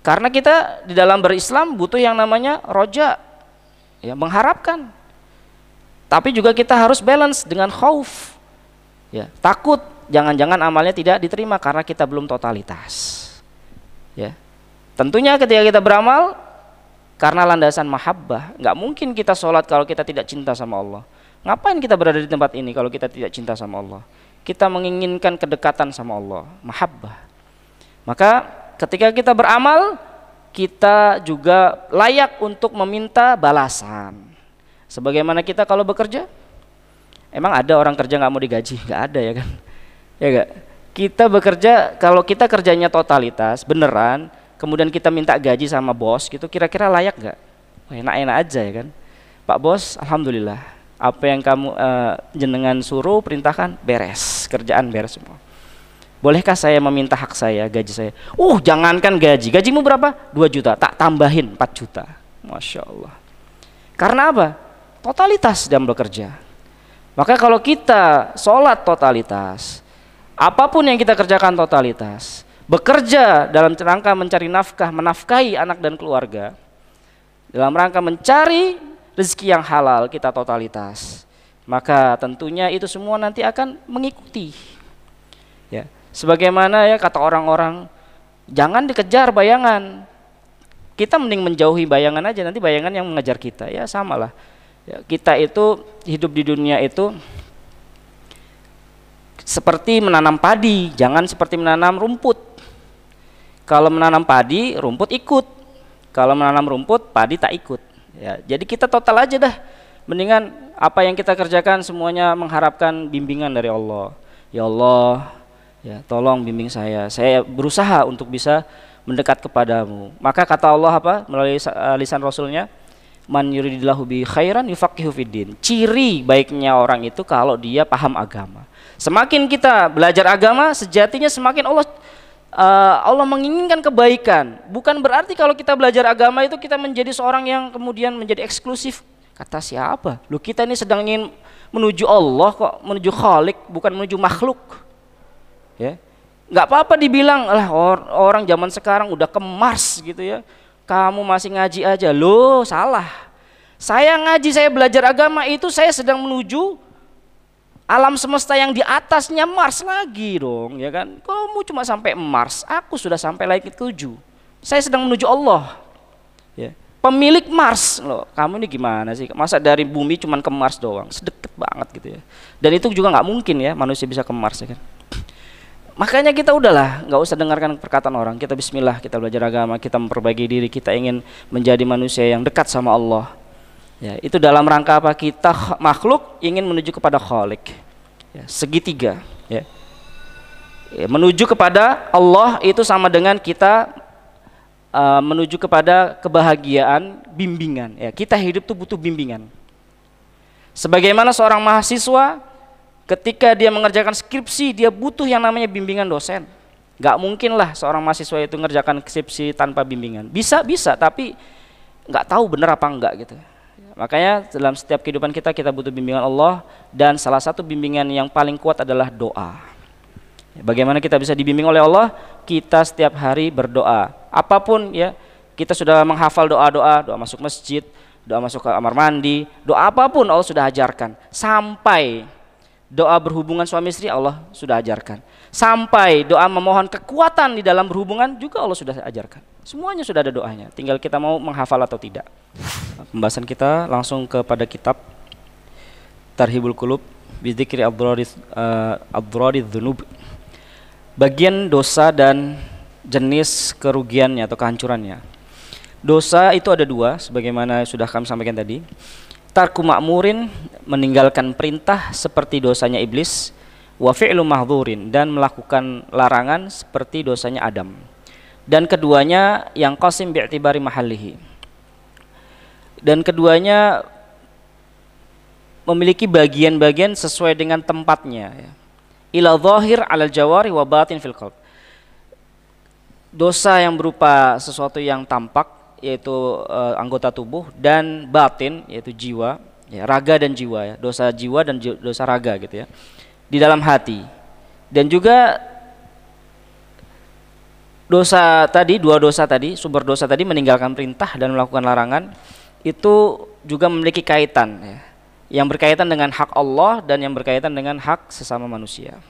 S1: karena kita di dalam berislam butuh yang namanya roja, ya, mengharapkan. Tapi juga kita harus balance dengan khauf, ya, takut jangan-jangan amalnya tidak diterima karena kita belum totalitas. Ya. Tentunya ketika kita beramal karena landasan mahabbah, nggak mungkin kita sholat kalau kita tidak cinta sama Allah. Ngapain kita berada di tempat ini kalau kita tidak cinta sama Allah? Kita menginginkan kedekatan sama Allah, mahabbah. Maka ketika kita beramal, kita juga layak untuk meminta balasan. Sebagaimana kita kalau bekerja, emang ada orang kerja nggak mau digaji? Nggak ada ya kan? Ya nggak? Kita bekerja, kalau kita kerjanya totalitas, beneran, kemudian kita minta gaji sama bos gitu, kira-kira layak nggak? Enak-enak aja ya kan, Pak Bos, alhamdulillah apa yang kamu jenengan suruh perintahkan beres, kerjaan beres semua. Bolehkah saya meminta hak saya, gaji saya? Jangankan gaji, gajimu berapa? 2 juta, tak tambahin 4 juta. Masya Allah. Karena apa? Totalitas dalam bekerja. Maka kalau kita sholat totalitas, apapun yang kita kerjakan totalitas, bekerja dalam rangka mencari nafkah, menafkahi anak dan keluarga, dalam rangka mencari rezeki yang halal, kita totalitas, maka tentunya itu semua nanti akan mengikuti. Ya, sebagaimana ya kata orang-orang, jangan dikejar bayangan, kita mending menjauhi bayangan aja, nanti bayangan yang mengejar kita. Ya samalah. Ya, kita itu hidup di dunia itu seperti menanam padi, jangan seperti menanam rumput. Kalau menanam padi, rumput ikut. Kalau menanam rumput, padi tak ikut. Ya, jadi kita total aja dah. Mendingan apa yang kita kerjakan semuanya mengharapkan bimbingan dari Allah. Ya Allah, ya tolong bimbing saya. Saya berusaha untuk bisa mendekat kepadamu. Maka kata Allah apa? Melalui lisan Rasulnya, Man yuridillahu bi khairan yufaqihu fiddin. Ciri baiknya orang itu kalau dia paham agama. Semakin kita belajar agama, sejatinya semakin Allah menginginkan kebaikan. Bukan berarti kalau kita belajar agama itu kita menjadi seorang yang kemudian menjadi eksklusif. Kata siapa? Loh, kita ini sedang ingin menuju Allah kok, menuju Khalik, bukan menuju makhluk. Ya. Nggak apa-apa dibilang lah orang zaman sekarang udah ke Mars gitu ya. Kamu masih ngaji aja. Loh, salah. Saya ngaji, saya belajar agama itu saya sedang menuju alam semesta yang di atasnya Mars lagi dong, ya kan? Kamu cuma sampai Mars, aku sudah sampai langit 7. Saya sedang menuju Allah. Ya. Pemilik Mars loh. Kamu ini gimana sih? Masa dari bumi cuma ke Mars doang? Sedekat banget gitu ya. Dan itu juga nggak mungkin ya manusia bisa ke Mars, ya kan? Makanya kita udahlah, nggak usah dengarkan perkataan orang. Kita bismillah, kita belajar agama, kita memperbaiki diri, kita ingin menjadi manusia yang dekat sama Allah. Ya, itu dalam rangka apa? Kita makhluk ingin menuju kepada Khalik. Ya, segitiga. Ya. Ya, menuju kepada Allah itu sama dengan kita menuju kepada kebahagiaan, bimbingan. Ya, kita hidup tuh butuh bimbingan. Sebagaimana seorang mahasiswa ketika dia mengerjakan skripsi, dia butuh yang namanya bimbingan dosen. Gak mungkin lah seorang mahasiswa itu mengerjakan skripsi tanpa bimbingan. Bisa, tapi gak tahu benar apa enggak gitu. Makanya dalam setiap kehidupan kita butuh bimbingan Allah. Dan salah satu bimbingan yang paling kuat adalah doa. Bagaimana kita bisa dibimbing oleh Allah? Kita setiap hari berdoa. Apapun ya, kita sudah menghafal doa masuk masjid, doa masuk ke kamar mandi, doa apapun Allah sudah ajarkan. Sampai doa berhubungan suami istri Allah sudah ajarkan. Sampai doa memohon kekuatan di dalam berhubungan juga Allah sudah ajarkan. Semuanya sudah ada doanya. Tinggal kita mau menghafal atau tidak. Pembahasan kita langsung kepada kitab Tarhibul Qulub bidzikri adradidz dzunub. Bagian dosa dan jenis kerugiannya atau kehancurannya. Dosa itu ada dua, sebagaimana sudah kami sampaikan tadi. Tarku ma'murin, meninggalkan perintah seperti dosanya iblis, wa fi'lu mahdhurin, dan melakukan larangan seperti dosanya Adam. Dan keduanya yang qasim bi'tibari mahallihi. Dan keduanya memiliki bagian-bagian sesuai dengan tempatnya ya. Ila zahir 'alal jawari wa batin fil qalb. Dosa yang berupa sesuatu yang tampak yaitu anggota tubuh, dan batin yaitu jiwa, ya, raga dan jiwa ya. Dosa jiwa dan dosa raga gitu ya. Di dalam hati. Dan juga dosa tadi, dua dosa tadi, sumber dosa tadi meninggalkan perintah dan melakukan larangan itu juga memiliki kaitan ya. Yang berkaitan dengan hak Allah dan yang berkaitan dengan hak sesama manusia.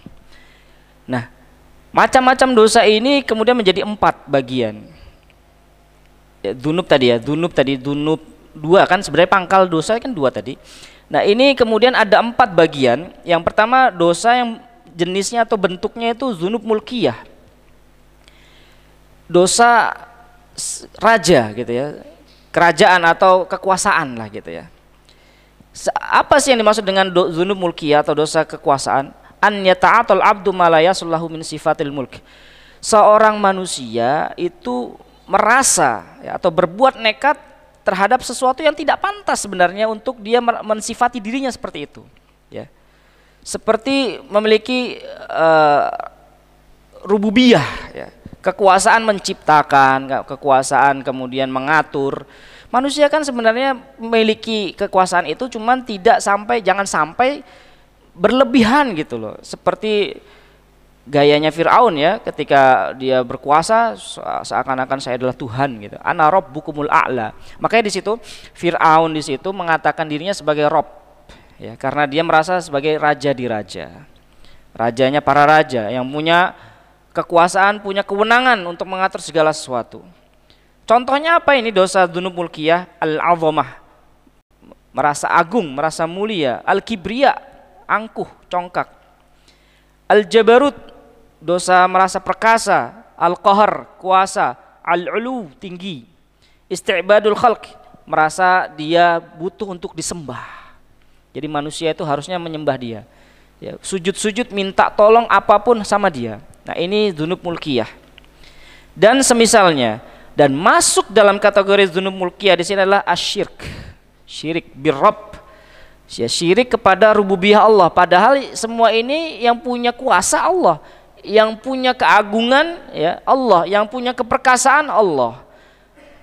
S1: Nah, macam-macam dosa ini kemudian menjadi 4 bagian. Dzunub tadi, dzunub 2 kan, sebenarnya pangkal dosa kan 2 tadi. Nah, ini kemudian ada 4 bagian. Yang pertama dosa yang jenisnya atau bentuknya itu dzunub mulkiyah. Dosa raja gitu ya. Kerajaan atau kekuasaan lah gitu ya. Apa sih yang dimaksud dengan dzunub mulkiyah atau dosa kekuasaan? An yata'atal abdu ma la yasullahu min sifatil mulk. Seorang manusia itu merasa ya, atau berbuat nekat terhadap sesuatu yang tidak pantas sebenarnya untuk dia mensifati dirinya seperti itu ya. Seperti memiliki rububiyah ya. Kekuasaan menciptakan, kekuasaan kemudian mengatur. Manusia kan sebenarnya memiliki kekuasaan itu, cuman jangan sampai berlebihan gitu loh. Seperti gayanya Fir'aun ya, ketika dia berkuasa seakan-akan saya adalah Tuhan gitu. Ana rabbukumul a'la. Makanya di situ Fir'aun di situ mengatakan dirinya sebagai Rob ya, karena dia merasa sebagai raja di raja. Rajanya para raja yang punya kekuasaan, punya kewenangan untuk mengatur segala sesuatu. Contohnya apa ini dosa dzunub mulkiyah? Al-'azamah, merasa agung, merasa mulia. Al-kibriya, angkuh, congkak. Al-jabarut, dosa merasa perkasa. Al-qahr, kuasa. Al-'ulu, tinggi. Isti'badul khalq, merasa dia butuh untuk disembah. Jadi manusia itu harusnya menyembah dia ya, sujud-sujud minta tolong apapun sama dia. Nah, ini dzunub mulkiyah. Dan semisalnya Dan masuk dalam kategori dzunub mulkiyah di sini adalah asyirk, syirik birrabb, ya, syirik kepada rububiyah Allah. Padahal semua ini yang punya kuasa Allah, yang punya keagungan ya Allah, yang punya keperkasaan Allah,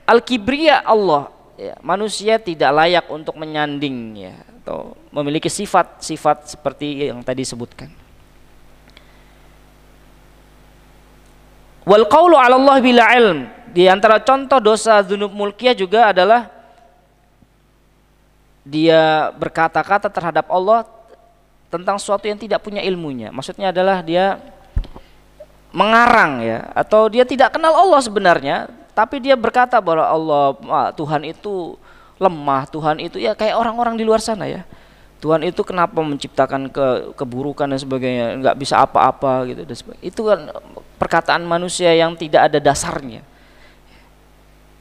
S1: al-kibriya Allah. Ya, manusia tidak layak untuk menyanding ya atau memiliki sifat-sifat seperti yang tadi sebutkan. Wal qaulu 'ala Allah bila ilm. Di antara contoh dosa dzunub mulkiyah juga adalah dia berkata-kata terhadap Allah tentang sesuatu yang tidak punya ilmunya. Maksudnya adalah dia mengarang ya, atau dia tidak kenal Allah sebenarnya, tapi dia berkata bahwa Allah, Tuhan itu lemah, Tuhan itu ya kayak orang-orang di luar sana ya. Tuhan itu kenapa menciptakan keburukan dan sebagainya, nggak bisa apa-apa gitu dan sebagainya. Itu kan perkataan manusia yang tidak ada dasarnya.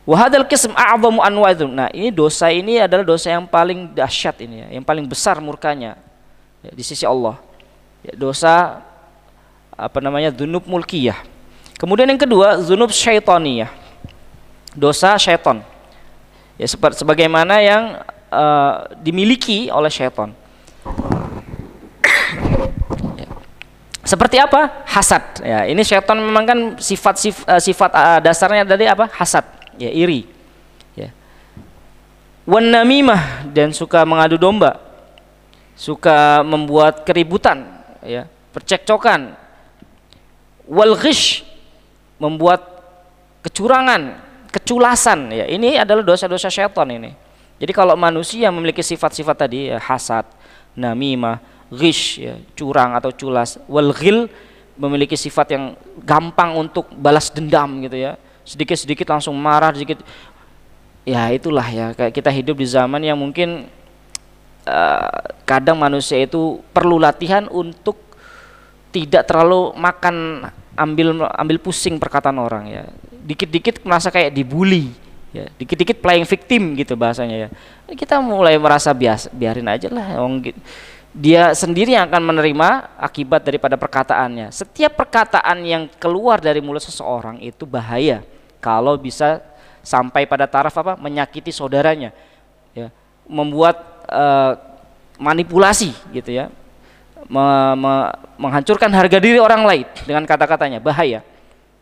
S1: Wahadal qism a'zamu anwa'idz. Nah, ini dosa ini adalah dosa yang paling dahsyat ini ya, yang paling besar murkanya ya, di sisi Allah. Ya, dosa dzunub mulkiyah. Kemudian yang kedua, dzunub syaitaniyah. Dosa syaitan. Ya, sebagaimana yang dimiliki oleh syaitan. Ya. Seperti apa? Hasad. Ya, ini syaitan memang kan sifat dasarnya dari apa? Hasad. Ya, iri. Ya. Wan namimah, dan suka mengadu domba, suka membuat keributan, ya, percekcokan. Wal ghish, membuat kecurangan, keculasan. Ya, ini adalah dosa-dosa syaitan ini. Jadi kalau manusia memiliki sifat-sifat tadi, ya, hasad, namimah, ghish, ya, curang atau culas, wal ghil, memiliki sifat yang gampang untuk balas dendam gitu ya. Sedikit-sedikit langsung marah, sedikit. Ya itulah ya, kayak kita hidup di zaman yang mungkin kadang manusia itu perlu latihan untuk tidak terlalu ambil pusing perkataan orang ya. Dikit-dikit merasa kayak dibully ya, dikit-dikit playing victim gitu bahasanya ya. Kita mulai merasa biarin aja lah, dia sendiri yang akan menerima akibat daripada perkataannya. Setiap perkataan yang keluar dari mulut seseorang itu bahaya kalau bisa sampai pada taraf menyakiti saudaranya ya, membuat manipulasi gitu ya, menghancurkan harga diri orang lain dengan kata-katanya, bahaya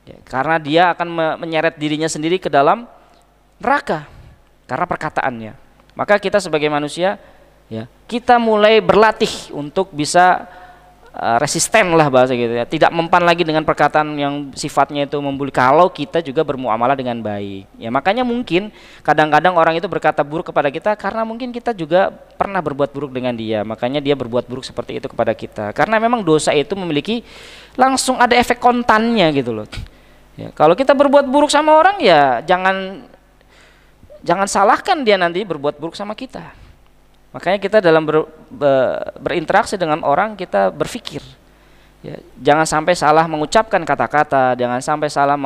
S1: ya, karena dia akan menyeret dirinya sendiri ke dalam neraka karena perkataannya. Maka kita sebagai manusia ya, kita mulai berlatih untuk bisa resisten lah bahasa gitu ya, tidak mempan lagi dengan perkataan yang sifatnya itu membuli kalau kita juga bermuamalah dengan baik ya. Makanya mungkin kadang-kadang orang itu berkata buruk kepada kita karena mungkin kita juga pernah berbuat buruk dengan dia, makanya dia berbuat buruk seperti itu kepada kita, karena memang dosa itu memiliki langsung ada efek kontannya gitu loh ya. Kalau kita berbuat buruk sama orang ya jangan salahkan dia nanti berbuat buruk sama kita. Makanya kita dalam berinteraksi dengan orang, kita berpikir ya, jangan sampai salah mengucapkan kata-kata, jangan sampai salah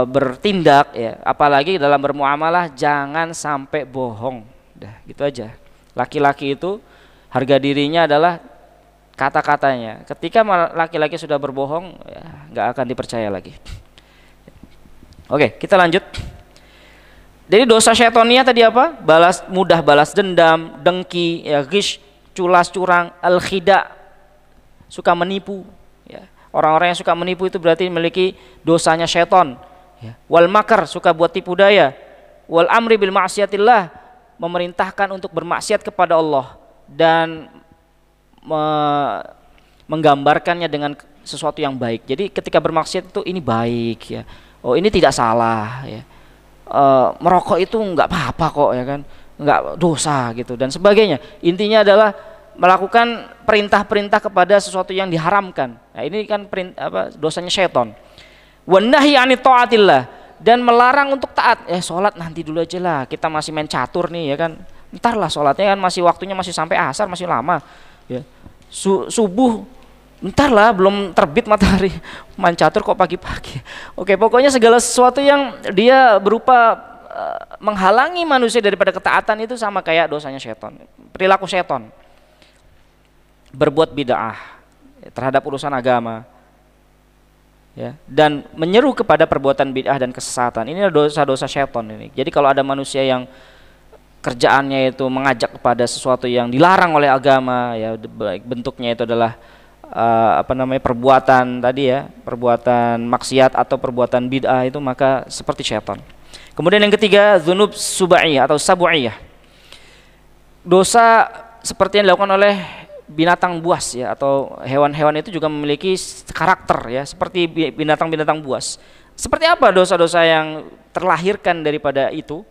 S1: bertindak ya, apalagi dalam bermuamalah jangan sampai bohong. Dah gitu aja. Laki-laki itu harga dirinya adalah kata-katanya. Ketika laki-laki sudah berbohong ya, nggak akan dipercaya lagi. Oke, kita lanjut. Jadi dosa syaitonia tadi apa? Mudah balas dendam, dengki, ya, ghish, culas, curang, al-khida, suka menipu. Ya. Orang-orang yang suka menipu itu berarti memiliki dosanya syaiton. Ya. Wal makar, suka buat tipu daya. Wal amri bil ma'siyatillah, memerintahkan untuk bermaksiat kepada Allah dan menggambarkannya dengan sesuatu yang baik. Jadi ketika bermaksiat itu ini baik ya. Oh ini tidak salah ya. Merokok itu nggak apa-apa kok ya kan, nggak dosa gitu dan sebagainya. Intinya adalah melakukan perintah-perintah kepada sesuatu yang diharamkan. Nah ini kan dosanya syaitan. Wan nahyi 'anit tha'atillah, dan melarang untuk taat. Sholat nanti dulu aja lah, kita masih main catur nih ya kan, ntar lah sholatnya kan, masih waktunya masih sampai asar, masih lama ya. Subuh ntar lah, belum terbit matahari, main catur kok pagi-pagi. Oke, pokoknya segala sesuatu yang dia berupa menghalangi manusia daripada ketaatan itu sama kayak dosanya syaitan, perilaku syaitan. Berbuat bid'ah terhadap urusan agama, ya, dan menyeru kepada perbuatan bid'ah dan kesesatan. Ini adalah dosa-dosa syaitan ini. Jadi kalau ada manusia yang kerjaannya itu mengajak kepada sesuatu yang dilarang oleh agama, ya, baik bentuknya itu adalah perbuatan tadi ya, perbuatan maksiat atau perbuatan bid'ah, itu maka seperti syaitan. Kemudian yang ketiga, dzunub subaiyah atau sabuiyah. Dosa seperti yang dilakukan oleh binatang buas ya, atau hewan-hewan itu juga memiliki karakter ya, seperti binatang-binatang buas. Seperti apa dosa-dosa yang terlahirkan daripada itu?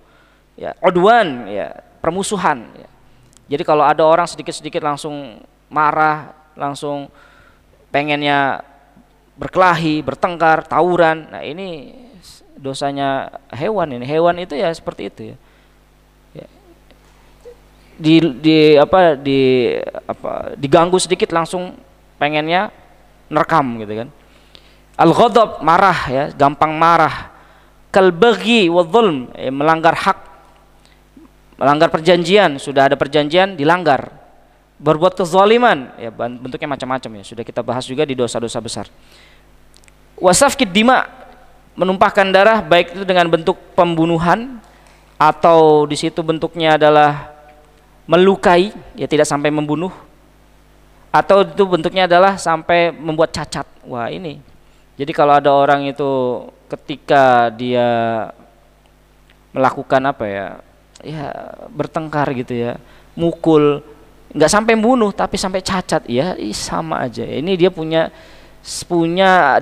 S1: Ya, udwan ya, permusuhan ya. Jadi kalau ada orang sedikit-sedikit langsung marah, langsung pengennya berkelahi, bertengkar, tawuran. Nah, ini dosanya hewan ini. Hewan itu ya seperti itu ya. Ya. Diganggu sedikit langsung pengennya nerekam gitu kan. Al-ghadab, marah ya, gampang marah. Kal-baghi wadh-dhulm, melanggar hak, melanggar perjanjian, sudah ada perjanjian dilanggar. Berbuat kezaliman, ya bentuknya macam-macam ya, sudah kita bahas juga di dosa-dosa besar. Wasafkid dima, menumpahkan darah, baik itu dengan bentuk pembunuhan atau di situ bentuknya adalah melukai, ya tidak sampai membunuh, atau itu bentuknya adalah sampai membuat cacat. Wah, ini. Jadi kalau ada orang itu ketika dia melakukan ya bertengkar gitu ya, mukul, nggak sampai membunuh tapi sampai cacat, ya sama aja. Ini dia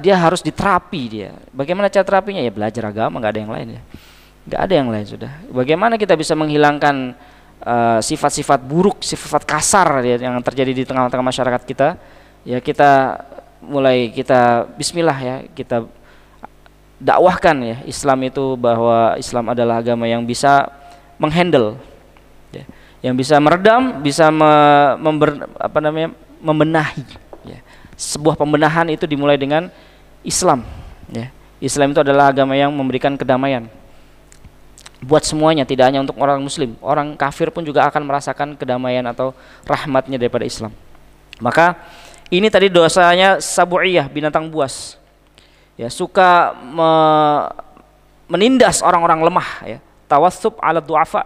S1: dia harus diterapi dia. Bagaimana cara terapinya? Ya belajar agama, nggak ada yang lain ya. Nggak ada yang lain sudah. Bagaimana kita bisa menghilangkan sifat-sifat buruk, sifat kasar ya, yang terjadi di tengah-tengah masyarakat kita? Ya kita Bismillah ya, kita dakwahkan ya Islam itu, bahwa Islam adalah agama yang bisa menghandle, ya, yang bisa meredam, bisa membenahi. Ya. Sebuah pembenahan itu dimulai dengan Islam. Ya. Islam itu adalah agama yang memberikan kedamaian buat semuanya, tidak hanya untuk orang Muslim. Orang kafir pun juga akan merasakan kedamaian atau rahmatnya daripada Islam. Maka ini tadi dosanya sabuiyah, binatang buas. Ya, suka menindas orang-orang lemah. Ya. Tawassub ala du'afa,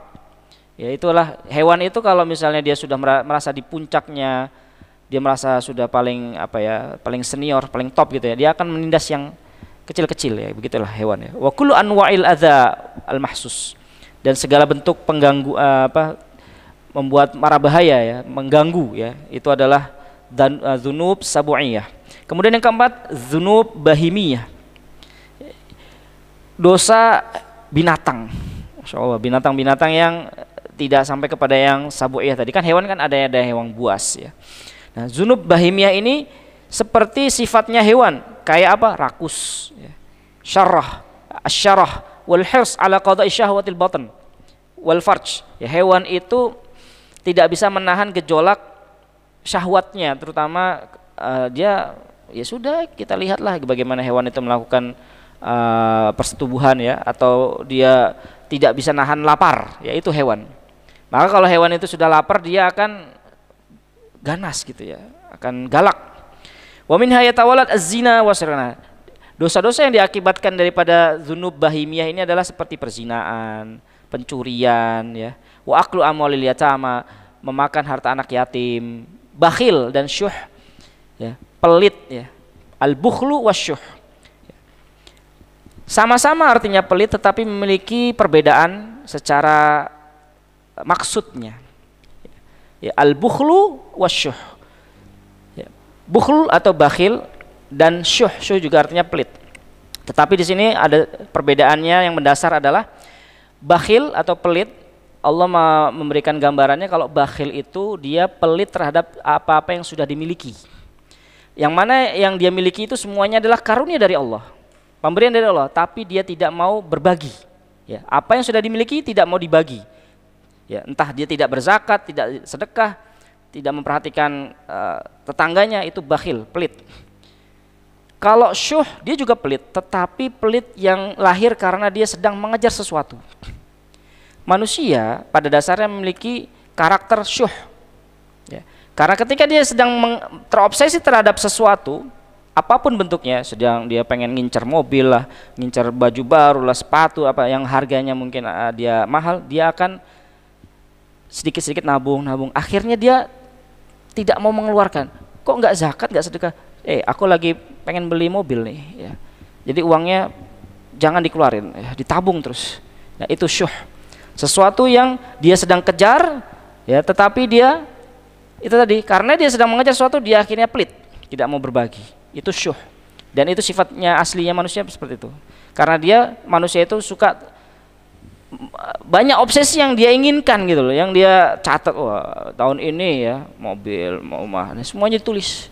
S1: ya itulah hewan itu. Kalau misalnya dia sudah merasa di puncaknya, dia merasa sudah paling senior, paling top gitu ya, dia akan menindas yang kecil-kecil ya, begitulah hewan ya. Wa kullu anwa'il adza al mahsus, dan segala bentuk pengganggu membuat mara bahaya ya, mengganggu ya, itu adalah dzunub sabuiyah. Kemudian yang keempat, dzunub bahimiyah, dosa binatang. Masya Allah, binatang-binatang yang tidak sampai kepada yang sabuiyah tadi. Kan hewan kan ada hewan buas ya. Nah, dzunub bahimiyah ini seperti sifatnya hewan, kayak apa? Rakus ya. Syarrah, asyarah wal hirs ala qada'i syahwatil batan wal farj. Ya, hewan itu tidak bisa menahan gejolak syahwatnya, terutama dia ya sudah, kita lihatlah bagaimana hewan itu melakukan persetubuhan ya, atau dia tidak bisa nahan lapar, yaitu hewan. Maka kalau hewan itu sudah lapar, dia akan ganas gitu ya, akan galak. Wa minha yatawalad az-zina wasrana. Dosa-dosa yang diakibatkan daripada dzunub bahimiyah ini adalah seperti perzinaan, pencurian ya, wa aklu amwalil yatama, memakan harta anak yatim, bakhil dan syuh ya, pelit ya, al-bukhlu wasyuh. Sama-sama artinya pelit, tetapi memiliki perbedaan secara maksudnya. Ya, al-bukhlu wasyuh. Ya, bukhl atau bakhil dan syuh juga artinya pelit. Tetapi di sini ada perbedaannya yang mendasar adalah bakhil atau pelit. Allah memberikan gambarannya kalau bakhil itu dia pelit terhadap apa-apa yang sudah dimiliki. Yang mana yang dia miliki itu semuanya adalah karunia dari Allah, pemberian dari Allah, tapi dia tidak mau berbagi. Ya, apa yang sudah dimiliki tidak mau dibagi. Ya, entah dia tidak berzakat, tidak sedekah, tidak memperhatikan tetangganya, itu bakhil, pelit. Kalau syuh, dia juga pelit, tetapi pelit yang lahir karena dia sedang mengejar sesuatu. Manusia pada dasarnya memiliki karakter syuh. Ya. Karena ketika dia sedang terobsesi terhadap sesuatu, apapun bentuknya, sedang dia pengen ngincer mobil lah, ngincer baju baru lah, sepatu apa yang harganya mungkin dia mahal, dia akan sedikit-sedikit nabung, akhirnya dia tidak mau mengeluarkan. Kok nggak zakat, nggak sedekah? Aku lagi pengen beli mobil nih ya, jadi uangnya jangan dikeluarin ya, ditabung terus. Nah itu syuh, sesuatu yang dia sedang kejar ya, tetapi dia itu tadi karena dia sedang mengejar sesuatu, dia akhirnya pelit, tidak mau berbagi. Itu syuh, dan itu sifatnya aslinya manusia seperti itu, karena dia manusia itu suka banyak obsesi yang dia inginkan gitu loh, yang dia catat, wah tahun ini ya mobil, mau rumah, semuanya ditulis,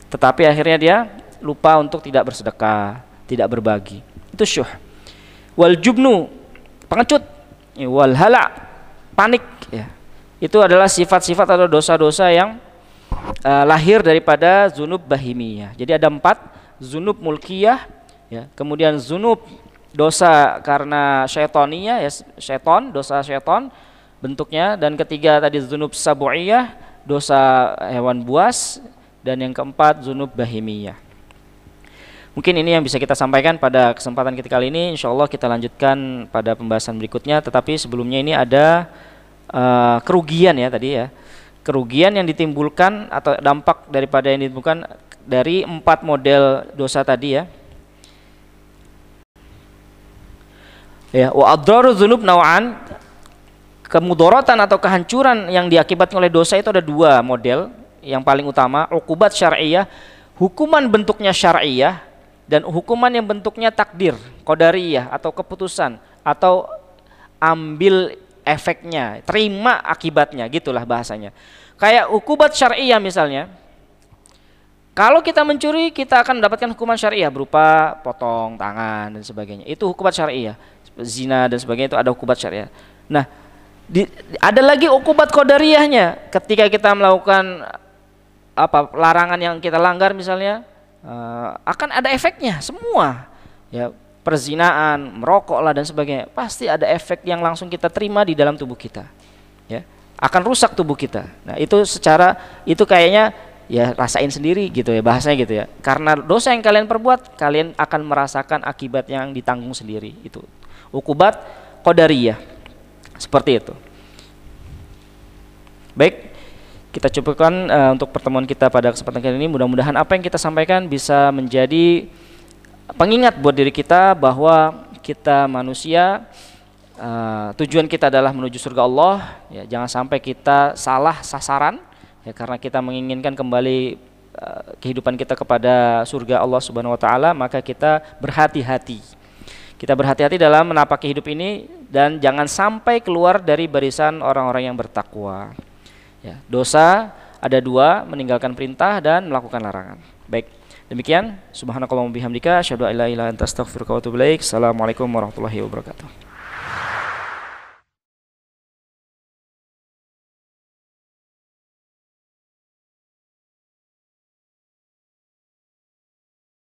S1: tetapi akhirnya dia lupa untuk tidak bersedekah, tidak berbagi. Itu syuh. Wal jubnu, pengecut. Wal hala, panik ya. Itu adalah sifat-sifat atau dosa-dosa yang lahir daripada zunub bahimiyah. Jadi ada 4, zunub mulkiyah ya, kemudian zunub dosa karena syaitoniyah ya, syaiton, dosa syaiton bentuknya, dan ketiga tadi zunub sabu'iyah, dosa hewan buas, dan yang keempat zunub bahimiyah. Mungkin ini yang bisa kita sampaikan pada kesempatan kita kali ini. Insya Allah kita lanjutkan pada pembahasan berikutnya, tetapi sebelumnya ini ada kerugian ya tadi ya, kerugian yang ditimbulkan atau dampak daripada yang ditimbulkan dari 4 model dosa tadi ya. Ya, wa adharu dzunub naw'an, kemudorotan atau kehancuran yang diakibatkan oleh dosa itu ada 2 model. Yang paling utama uqubat syar'iyah, hukuman bentuknya syar'iyah, dan hukuman yang bentuknya takdir, qadariyah atau keputusan, atau ambil efeknya, terima akibatnya, gitulah bahasanya. Kayak uqubat syar'iyah misalnya, kalau kita mencuri kita akan mendapatkan hukuman syariah berupa potong tangan dan sebagainya. Itu hukuman syariah. Zina dan sebagainya itu ada hukuman syariah. Nah, ada lagi hukuman qadariyahnya. Ketika kita melakukan larangan yang kita langgar misalnya, akan ada efeknya semua. Ya, perzinaan, merokok lah dan sebagainya. Pasti ada efek yang langsung kita terima di dalam tubuh kita. Ya, akan rusak tubuh kita. Nah, itu kayaknya ya rasain sendiri gitu ya bahasanya gitu ya, karena dosa yang kalian perbuat kalian akan merasakan akibat yang ditanggung sendiri. Itu uqubat qadariyah, seperti itu. Baik, kita cukupkan untuk pertemuan kita pada kesempatan kali ini. Mudah-mudahan apa yang kita sampaikan bisa menjadi pengingat buat diri kita bahwa kita manusia, tujuan kita adalah menuju surga Allah ya, jangan sampai kita salah sasaran ya, karena kita menginginkan kembali kehidupan kita kepada surga Allah Subhanahu wa taala, maka kita berhati-hati. Kita berhati-hati dalam menapaki hidup ini dan jangan sampai keluar dari barisan orang-orang yang bertakwa. Ya, dosa ada 2, meninggalkan perintah dan melakukan larangan. Baik, demikian. Subhanakallahumma bihamdika asyhadu an la ilaha illa anta astaghfiruka wa atubu ilaik. Assalamualaikum warahmatullahi wabarakatuh.